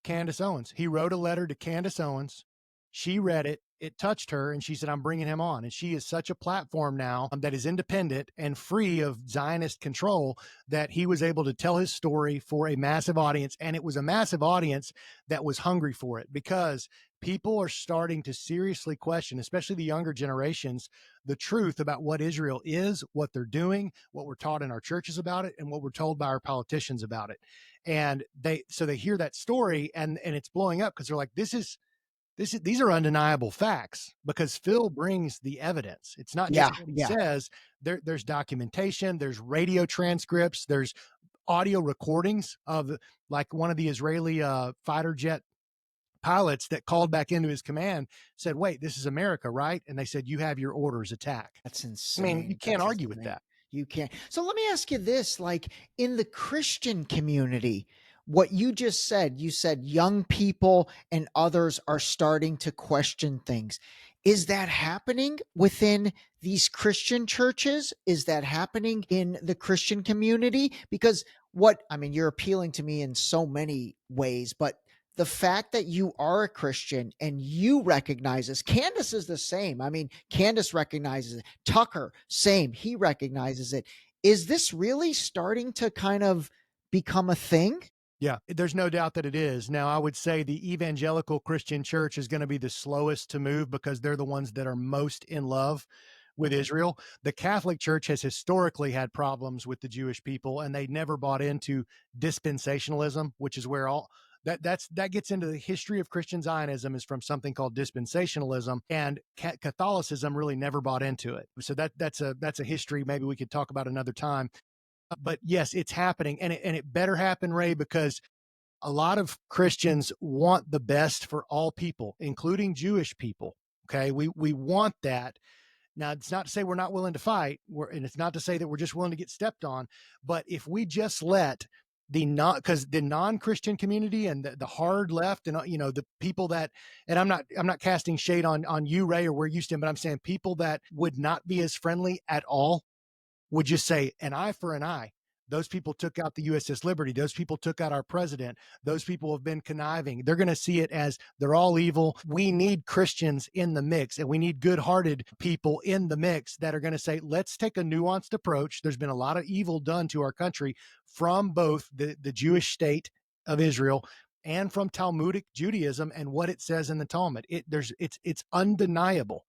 Candace Owens. He wrote a letter to Candace Owens. She read it. It touched her, and she said, I'm bringing him on. And she is such a platform now that is independent and free of Zionist control that he was able to tell his story for a massive audience. And it was a massive audience that was hungry for it, because people are starting to seriously question, especially the younger generations, the truth about what Israel is, what they're doing, what we're taught in our churches about it, and what we're told by our politicians about it. And they hear that story and it's blowing up, because they're like, these are undeniable facts, because Phil brings the evidence. It's not just what he says. There's documentation, there's radio transcripts, there's audio recordings of like one of the Israeli fighter jet pilots that called back into his command, said, wait, this is America, right? And they said, you have your orders, attack. That's insane. I mean, you can't argue with that. You can't. So let me ask you this, like in the Christian community, what you just said, you said young people and others are starting to question things. Is that happening within these Christian churches? Is that happening in the Christian community? Because you're appealing to me in so many ways, but the fact that you are a Christian and you recognize this, Candace is the same. I mean, Candace recognizes it. Tucker, same. He recognizes it. Is this really starting to kind of become a thing? Yeah, there's no doubt that it is. Now, I would say the evangelical Christian church is going to be the slowest to move, because they're the ones that are most in love with Israel. The Catholic Church has historically had problems with the Jewish people, and they never bought into dispensationalism, which is where that gets into the history of Christian Zionism, is from something called dispensationalism, and Catholicism really never bought into it. So that's a history maybe we could talk about another time. But yes, it's happening, and it better happen, Ray, because a lot of Christians want the best for all people, including Jewish people. Okay, we want that. Now, it's not to say we're not willing to fight, and it's not to say that we're just willing to get stepped on. But if we just let because the non-Christian community and the hard left, and the people that, and I'm not casting shade on you, Ray, or where you stand, but I'm saying people that would not be as friendly at all would just say an eye for an eye. Those people took out the USS Liberty. Those people took out our president. Those people have been conniving. They're going to see it as they're all evil. We need Christians in the mix, and we need good-hearted people in the mix that are going to say, let's take a nuanced approach. There's been a lot of evil done to our country from both the Jewish state of Israel and from Talmudic Judaism and what it says in the Talmud. It's undeniable.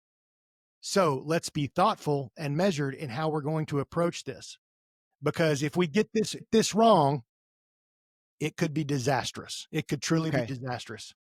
So let's be thoughtful and measured in how we're going to approach this. Because if we get this wrong, it could be disastrous. It could truly be disastrous.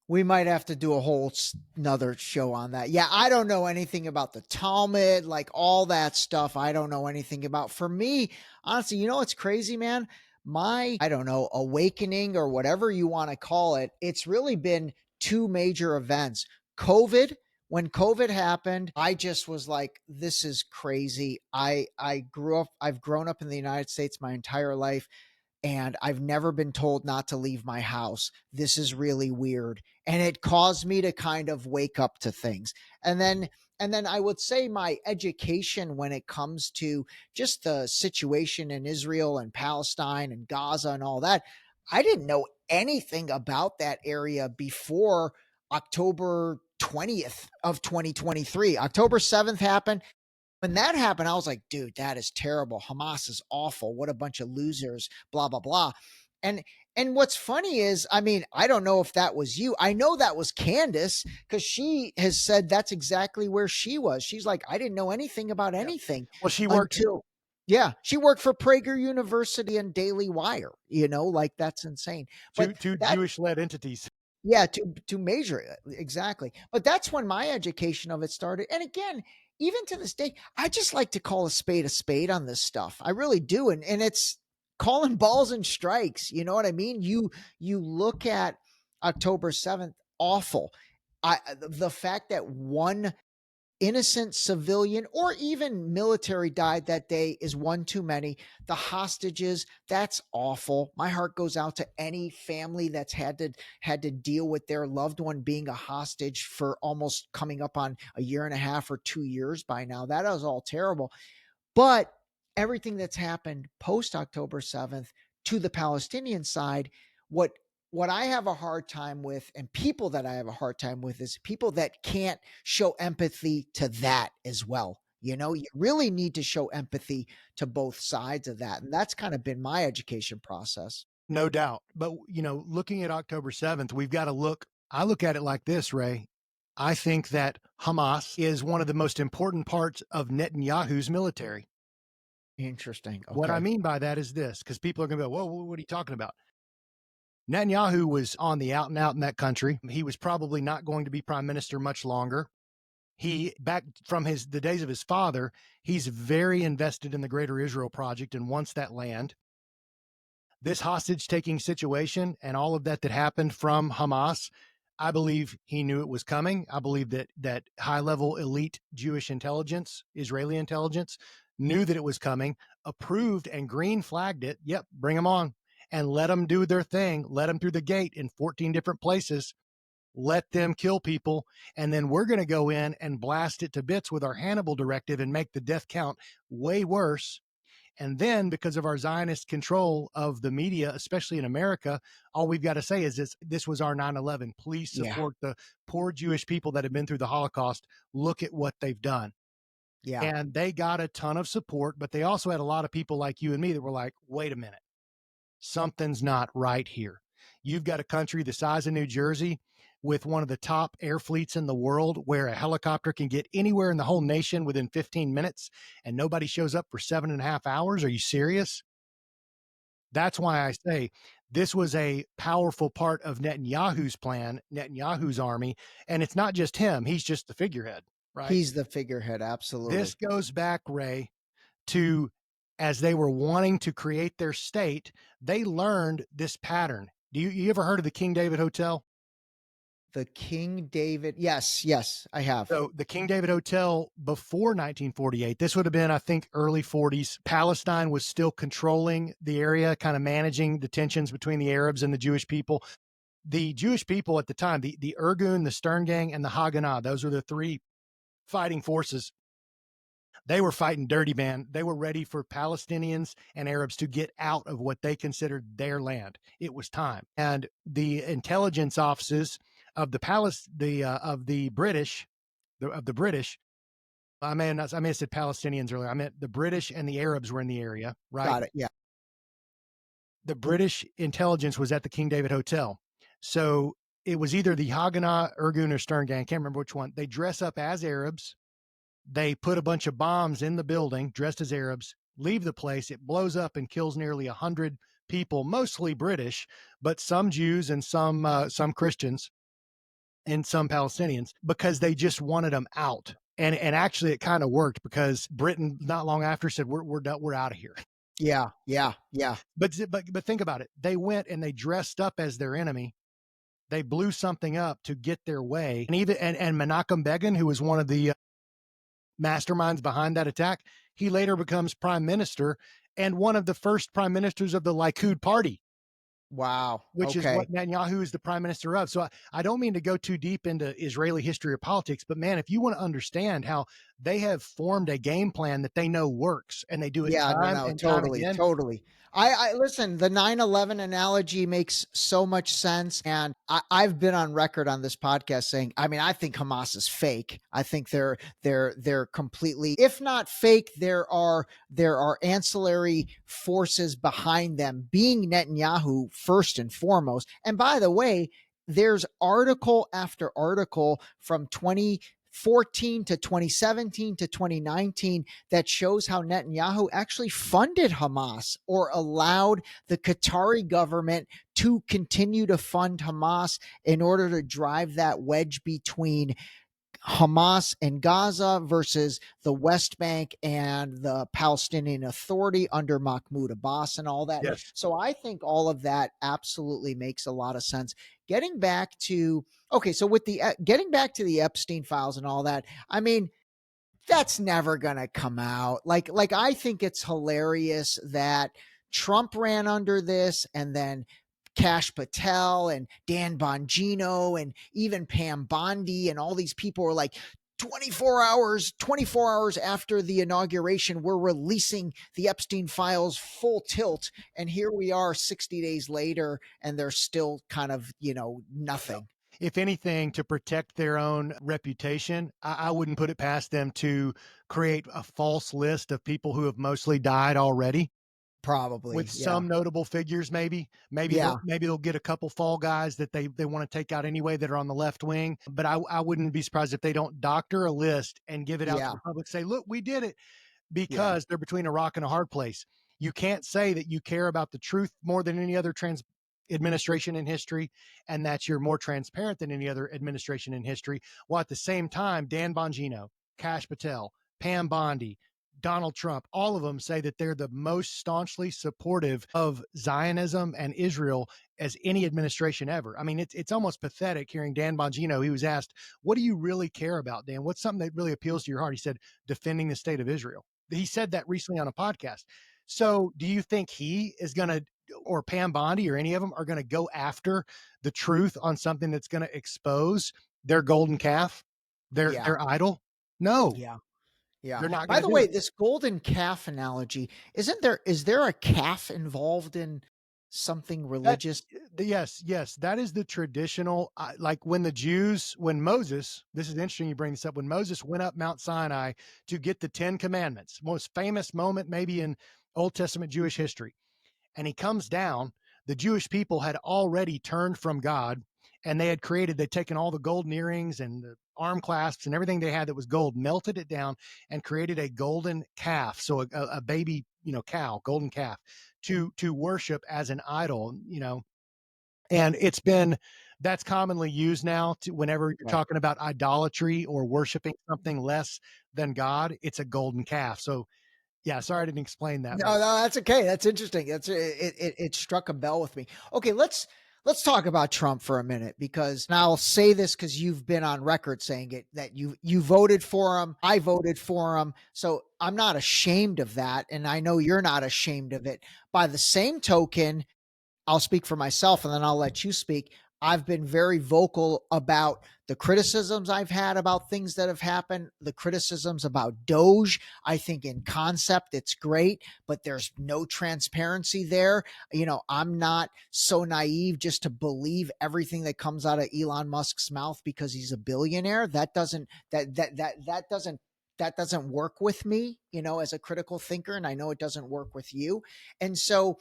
We might have to do a whole another show on that. Yeah, I don't know anything about the Talmud, like all that stuff. I don't know anything about. For me, honestly, you know what's crazy, man? My, I don't know, awakening or whatever you want to call it, it's really been two major events. COVID. When COVID happened, I just was like, this is crazy. I've grown up in the United States my entire life, and I've never been told not to leave my house. This is really weird. And it caused me to kind of wake up to things. And then I would say my education when it comes to just the situation in Israel and Palestine and Gaza and all that, I didn't know anything about that area before October 20th of 2023. October 7th happened. When that happened, I was like, dude, that is terrible. Hamas is awful. What a bunch of losers, blah, blah, blah. And what's funny is, I mean, I don't know if that was you. I know that was Candace, because she has said that's exactly where she was. She's like, I didn't know anything about anything. Well, she worked she worked for Prager University and Daily Wire, like that's insane. But two Jewish-led entities. Yeah, to measure it. Exactly. But that's when my education of it started. And again, even to this day, I just like to call a spade on this stuff. I really do. And it's calling balls and strikes. You know what I mean? You look at October 7th, awful. The fact that one innocent civilian or even military died that day is one too many. The hostages, that's awful. My heart goes out to any family that's had to deal with their loved one being a hostage for almost coming up on a year and a half or 2 years by now. That is all terrible. But everything that's happened post October 7th to the Palestinian side, what I have a hard time with, and people that I have a hard time with, is people that can't show empathy to that as well. You really need to show empathy to both sides of that. And that's kind of been my education process. No doubt. But, looking at October 7th, we've got to I look at it like this, Ray. I think that Hamas is one of the most important parts of Netanyahu's military. Interesting. Okay. What I mean by that is this, because people are going to go, whoa, what are you talking about? Netanyahu was on the out and out in that country. He was probably not going to be prime minister much longer. He, back from the days of his father, he's very invested in the Greater Israel Project and wants that land. This hostage-taking situation and all of that happened from Hamas, I believe he knew it was coming. I believe that high-level elite Jewish intelligence, Israeli intelligence, knew that it was coming, approved and green flagged it. Yep, bring them on. And let them do their thing. Let them through the gate in 14 different places. Let them kill people. And then we're going to go in and blast it to bits with our Hannibal directive and make the death count way worse. And then, because of our Zionist control of the media, especially in America, all we've got to say is this was our 9/11. Please support the poor Jewish people that have been through the Holocaust. Look at what they've done. Yeah. And they got a ton of support, but they also had a lot of people like you and me that were like, wait a minute. Something's not right here. You've got a country the size of New Jersey with one of the top air fleets in the world, where a helicopter can get anywhere in the whole nation within 15 minutes and nobody shows up for 7.5 hours. Are you serious? That's why I say this was a powerful part of Netanyahu's plan, Netanyahu's army. And it's not just him. He's just the figurehead, right? He's the figurehead. Absolutely. This goes back, Ray, to as they were wanting to create their state, they learned this pattern. You ever heard of the King David Hotel? The King David. Yes, I have. So the King David Hotel before 1948, this would have been, I think, early 40s. Palestine was still controlling the area, kind of managing the tensions between the Arabs and the Jewish people. The Jewish people at the time, the Irgun, the Stern Gang, and the Haganah, those were the three fighting forces. They were fighting dirty, man. They were ready for Palestinians and Arabs to get out of what they considered their land. It was time. And the intelligence offices of the British, I may have said Palestinians earlier. I meant the British and the Arabs were in the area, right? Got it. Yeah. The British intelligence was at the King David Hotel. So it was either the Haganah, Irgun, or Stern gang. I can't remember which one. They dress up as Arabs. They put a bunch of bombs in the building, dressed as Arabs, leave the place. It blows up and kills nearly 100 people, mostly British, but some Jews and some Christians and some Palestinians, because they just wanted them out. And actually, it kind of worked, because Britain, not long after, said we're done, we're out of here. Yeah. Yeah. Yeah. But think about it. They went and they dressed up as their enemy. They blew something up to get their way. And even and Menachem Begin, who was one of the masterminds behind that attack, he later becomes prime minister and one of the first prime ministers of the Likud party. Wow. Which is what Netanyahu is the prime minister of. So I don't mean to go too deep into Israeli history or politics, but man, if you want to understand how they have formed a game plan that they know works, and they do it time and time again. Totally. I listen, the 9/11 analogy makes so much sense. And I've been on record on this podcast saying, I mean, I think Hamas is fake. I think they're completely, if not fake, there are ancillary forces behind them, being Netanyahu first and foremost. And by the way, there's article after article from 2014 to 2017 to 2019 that shows how Netanyahu actually funded Hamas, or allowed the Qatari government to continue to fund Hamas in order to drive that wedge between Hamas and Gaza versus the West Bank and the Palestinian Authority under Mahmoud Abbas and all that. Yes. So I think all of that absolutely makes a lot of sense. Getting back to, okay, so with the getting back to the Epstein files and all that, I mean, that's never going to come out. Like I think it's hilarious that Trump ran under this, and then Kash Patel and Dan Bongino and even Pam Bondi and all these people were like, 24 hours after the inauguration, we're releasing the Epstein files full tilt. And here we are 60 days later, and they're still kind of, nothing. If anything, to protect their own reputation, I wouldn't put it past them to create a false list of people who have mostly died already. Probably with some notable figures, maybe they'll get a couple fall guys that they want to take out anyway that are on the left wing. But I wouldn't be surprised if they don't doctor a list and give it out to the public, say, look, we did it, because they're between a rock and a hard place. You can't say that you care about the truth more than any other administration in history, and that you're more transparent than any other administration in history, while at the same time, Dan Bongino, Kash Patel, Pam Bondi, Donald Trump, all of them say that they're the most staunchly supportive of Zionism and Israel as any administration ever. I mean, it's almost pathetic hearing Dan Bongino. He was asked, what do you really care about, Dan? What's something that really appeals to your heart? He said, defending the state of Israel. He said that recently on a podcast. So do you think he is going to, or Pam Bondi or any of them, are going to go after the truth on something that's going to expose their golden calf, their idol? No. Yeah. Yeah. They're not. By the way, this golden calf analogy, is there a calf involved in something religious? Yes. That is the traditional, like when Moses, this is interesting you bring this up, when Moses went up Mount Sinai to get the 10 Commandments, most famous moment maybe in Old Testament Jewish history. And he comes down, the Jewish people had already turned from God, and they'd taken all the golden earrings and the arm clasps and everything they had that was gold, melted it down, and created a golden calf. So a baby, cow, golden calf to worship as an idol, and that's commonly used now whenever you're talking about idolatry or worshiping something less than God, it's a golden calf. So yeah, sorry I didn't explain that. No, that's okay. That's interesting. It struck a bell with me. Okay, let's talk about Trump for a minute, because, and I'll say this because you've been on record saying it, that you voted for him. I voted for him. So I'm not ashamed of that. And I know you're not ashamed of it. By the same token, I'll speak for myself and then I'll let you speak. I've been very vocal about the criticisms I've had about things that have happened, the criticisms about Doge. I think in concept it's great, but there's no transparency there. I'm not so naive just to believe everything that comes out of Elon Musk's mouth because he's a billionaire. That doesn't work with me, as a critical thinker, and I know it doesn't work with you. And so,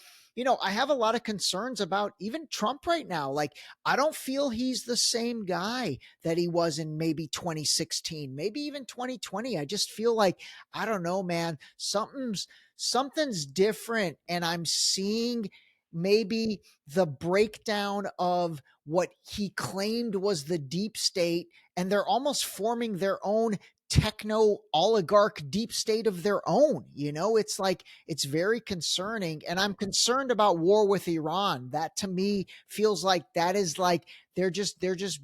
I have a lot of concerns about even Trump right now. Like, I don't feel he's the same guy that he was in maybe 2016, maybe even 2020. I just feel like, I don't know, man, something's different, and I'm seeing maybe the breakdown of what he claimed was the deep state, and they're almost forming their own techno oligarch deep state of their own. It's like, it's very concerning, and I'm concerned about war with Iran. That to me feels like that is like they're just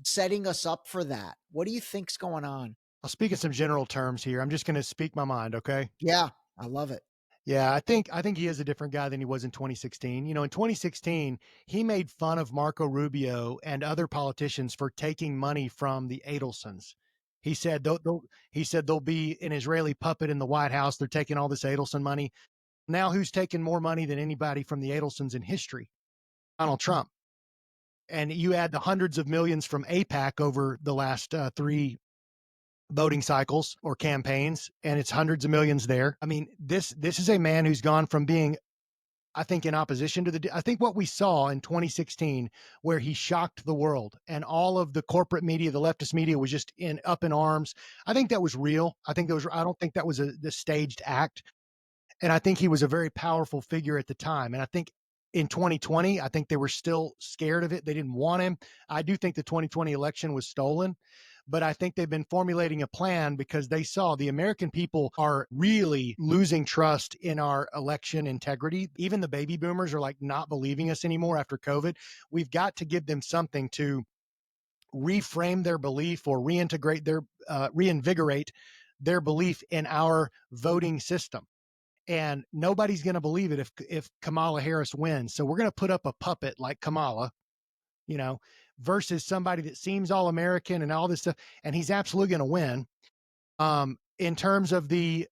setting us up for that. What do you think's going on? I'll speak in some general terms here. I'm just going to speak my mind, okay? Yeah, I love it. Yeah, I think he is a different guy than he was in 2016. In 2016, he made fun of Marco Rubio and other politicians for taking money from the Adelsons. He said he said there'll be an Israeli puppet in the White House. They're taking all this Adelson money. Now, who's taken more money than anybody from the Adelsons in history? Donald Trump. And you add the hundreds of millions from APAC over the last three voting cycles or campaigns, and it's hundreds of millions there. I mean, this is a man who's gone from being, I think, in opposition to I think what we saw in 2016, where he shocked the world and all of the corporate media, the leftist media was just up in arms. I think that was real. I don't think that was the staged act. And I think he was a very powerful figure at the time. And I think in 2020, I think they were still scared of it. They didn't want him. I do think the 2020 election was stolen, but I think they've been formulating a plan because they saw the American people are really losing trust in our election integrity. Even the baby boomers are like not believing us anymore after COVID. We've got to give them something to reframe their belief or reinvigorate their belief in our voting system. And nobody's going to believe it if Kamala Harris wins. So we're going to put up a puppet like Kamala, you know, versus somebody that seems all American and all this stuff, and he's absolutely going to win. In terms of the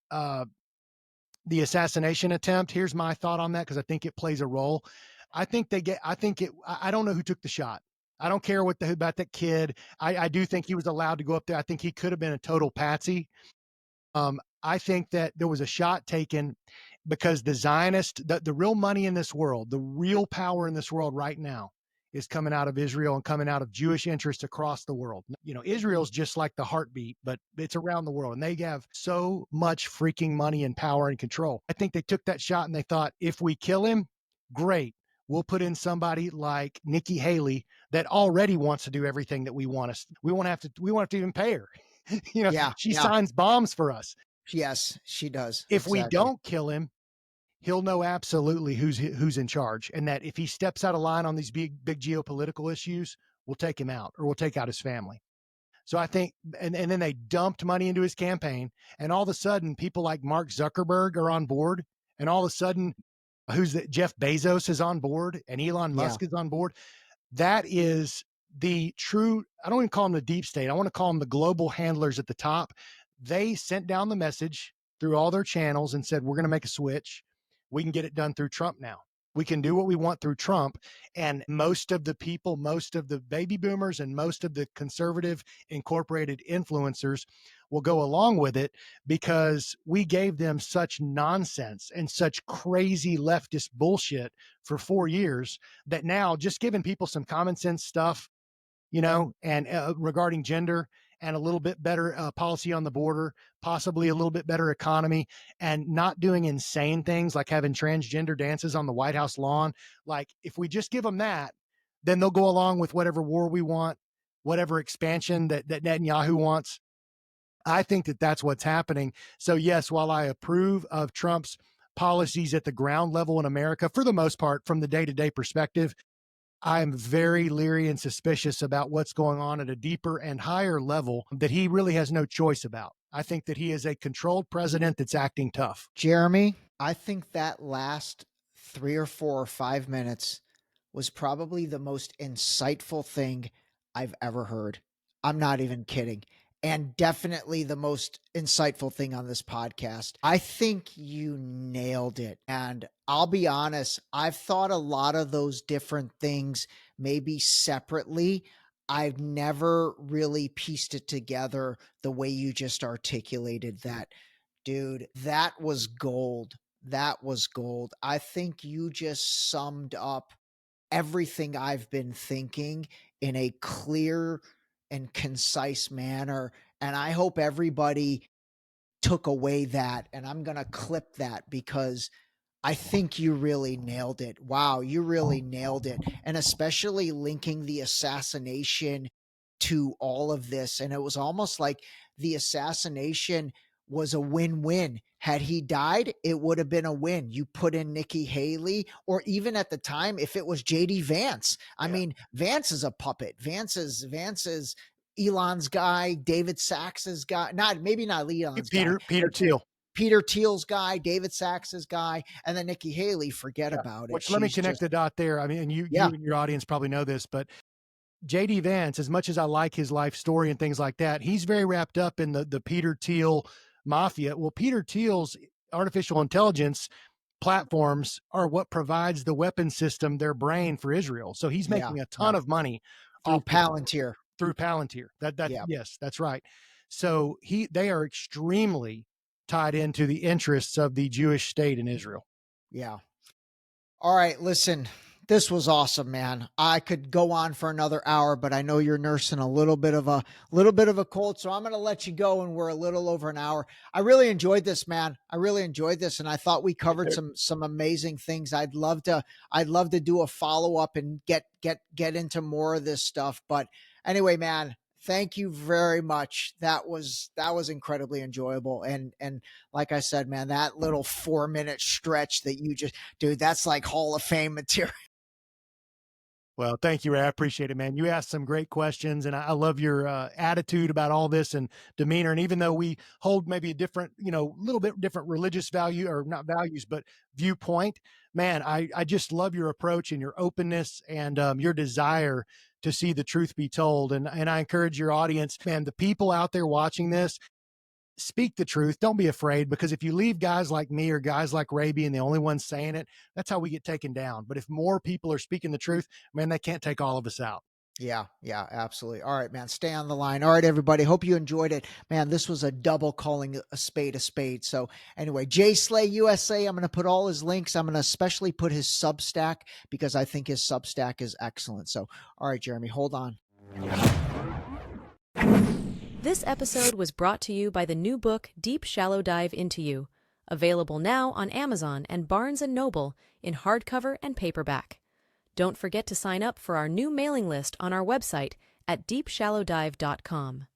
assassination attempt, here's my thought on that because I think it plays a role. I think they get. I think it. I don't know who took the shot. I don't care about that kid. I do think he was allowed to go up there. I think he could have been a total patsy. I think that there was a shot taken because the Zionist, the real money in this world, the real power in this world right now is coming out of Israel and coming out of Jewish interests across the world. Israel's just like the heartbeat, but it's around the world and they have so much freaking money and power and control. I think they took that shot and they thought, if we kill him, great. We'll put in somebody like Nikki Haley that already wants to do everything that we want us. We won't have to even pay her. Yeah, She yeah. signs bombs for us. Yes, she does. If we Exactly. don't kill him, he'll know absolutely who's in charge, and that if he steps out of line on these big geopolitical issues, we'll take him out or we'll take out his family. So I think, and then they dumped money into his campaign, and all of a sudden, people like Mark Zuckerberg are on board, and all of a sudden, Jeff Bezos is on board, and Elon Yeah. Musk is on board. That is the true. I don't even call them the deep state. I want to call them the global handlers at the top. They sent down the message through all their channels and said, we're going to make a switch. We can get it done through Trump now. We can do what we want through Trump. And most of the people, most of the baby boomers, and most of the conservative incorporated influencers will go along with it because we gave them such nonsense and such crazy leftist bullshit for 4 years that now just giving people some common sense stuff, and regarding gender and a little bit better policy on the border, possibly a little bit better economy, and not doing insane things like having transgender dances on the White House lawn. Like, if we just give them that, then they'll go along with whatever war we want, whatever expansion that Netanyahu wants. I think that that's what's happening. So yes, while I approve of Trump's policies at the ground level in America, for the most part, from the day-to-day perspective, I'm very leery and suspicious about what's going on at a deeper and higher level that he really has no choice about. I think that he is a controlled president that's acting tough. Jeremy, I think that last 3 or 4 or 5 minutes was probably the most insightful thing I've ever heard. I'm not even kidding. And definitely the most insightful thing on this podcast. I think you nailed it. And I'll be honest, I've thought a lot of those different things maybe separately. I've never really pieced it together the way you just articulated that. Dude, that was gold. That was gold. I think you just summed up everything I've been thinking in a clear and concise manner. And I hope everybody took away that. And I'm going to clip that because I think you really nailed it. Wow, you really nailed it. And especially linking the assassination to all of this. And it was almost like the assassination was a win-win. Had he died, it would have been a win. You put in Nikki Haley, or even at the time, if it was JD Vance. I mean, Vance is a puppet. Vance is Elon's guy, David Sachs's guy. Maybe not Elon's guy. Peter Thiel. Peter Thiel's guy, David Sachs's guy, and then Nikki Haley, forget about it. Which, let me connect the dot there. I mean, and you and your audience probably know this, but JD Vance, as much as I like his life story and things like that, he's very wrapped up in the Peter Thiel mafia. Well, Peter Thiel's artificial intelligence platforms are what provides the weapon system, their brain, for Israel. So he's making a ton of money through Palantir. Yes, that's right. So they are extremely tied into the interests of the Jewish state in Israel. Yeah. All right, listen, this was awesome, man. I could go on for another hour, but I know you're nursing a little bit of a cold, so I'm going to let you go. And we're a little over an hour. I really enjoyed this, man. I really enjoyed this, and I thought we covered some amazing things. I'd love to do a follow up and get into more of this stuff. But anyway, man, thank you very much. That was incredibly enjoyable. And like I said, man, that little 4-minute stretch that you just, dude, that's like Hall of Fame material. Well, thank you, Ray. I appreciate it, man. You asked some great questions, and I love your attitude about all this and demeanor. And even though we hold maybe a different, little bit different religious value, or not values, but viewpoint, man, I just love your approach and your openness and your desire to see the truth be told. And I encourage your audience, man, the people out there watching this, speak the truth. Don't be afraid, because if you leave guys like me or guys like Ray being the only ones saying it, that's how we get taken down. But if more people are speaking the truth, man, they can't take all of us out. Yeah, absolutely. All right, man, stay on the line. All right, everybody, hope you enjoyed it. Man, this was a double calling a spade. So anyway, JSlay USA, I'm going to put all his links. I'm going to especially put his Substack, because I think his Substack is excellent. So, all right, Jeremy, hold on. This episode was brought to you by the new book, Deep Shallow Dive Into You, available now on Amazon and Barnes & Noble in hardcover and paperback. Don't forget to sign up for our new mailing list on our website at deepshallowdive.com.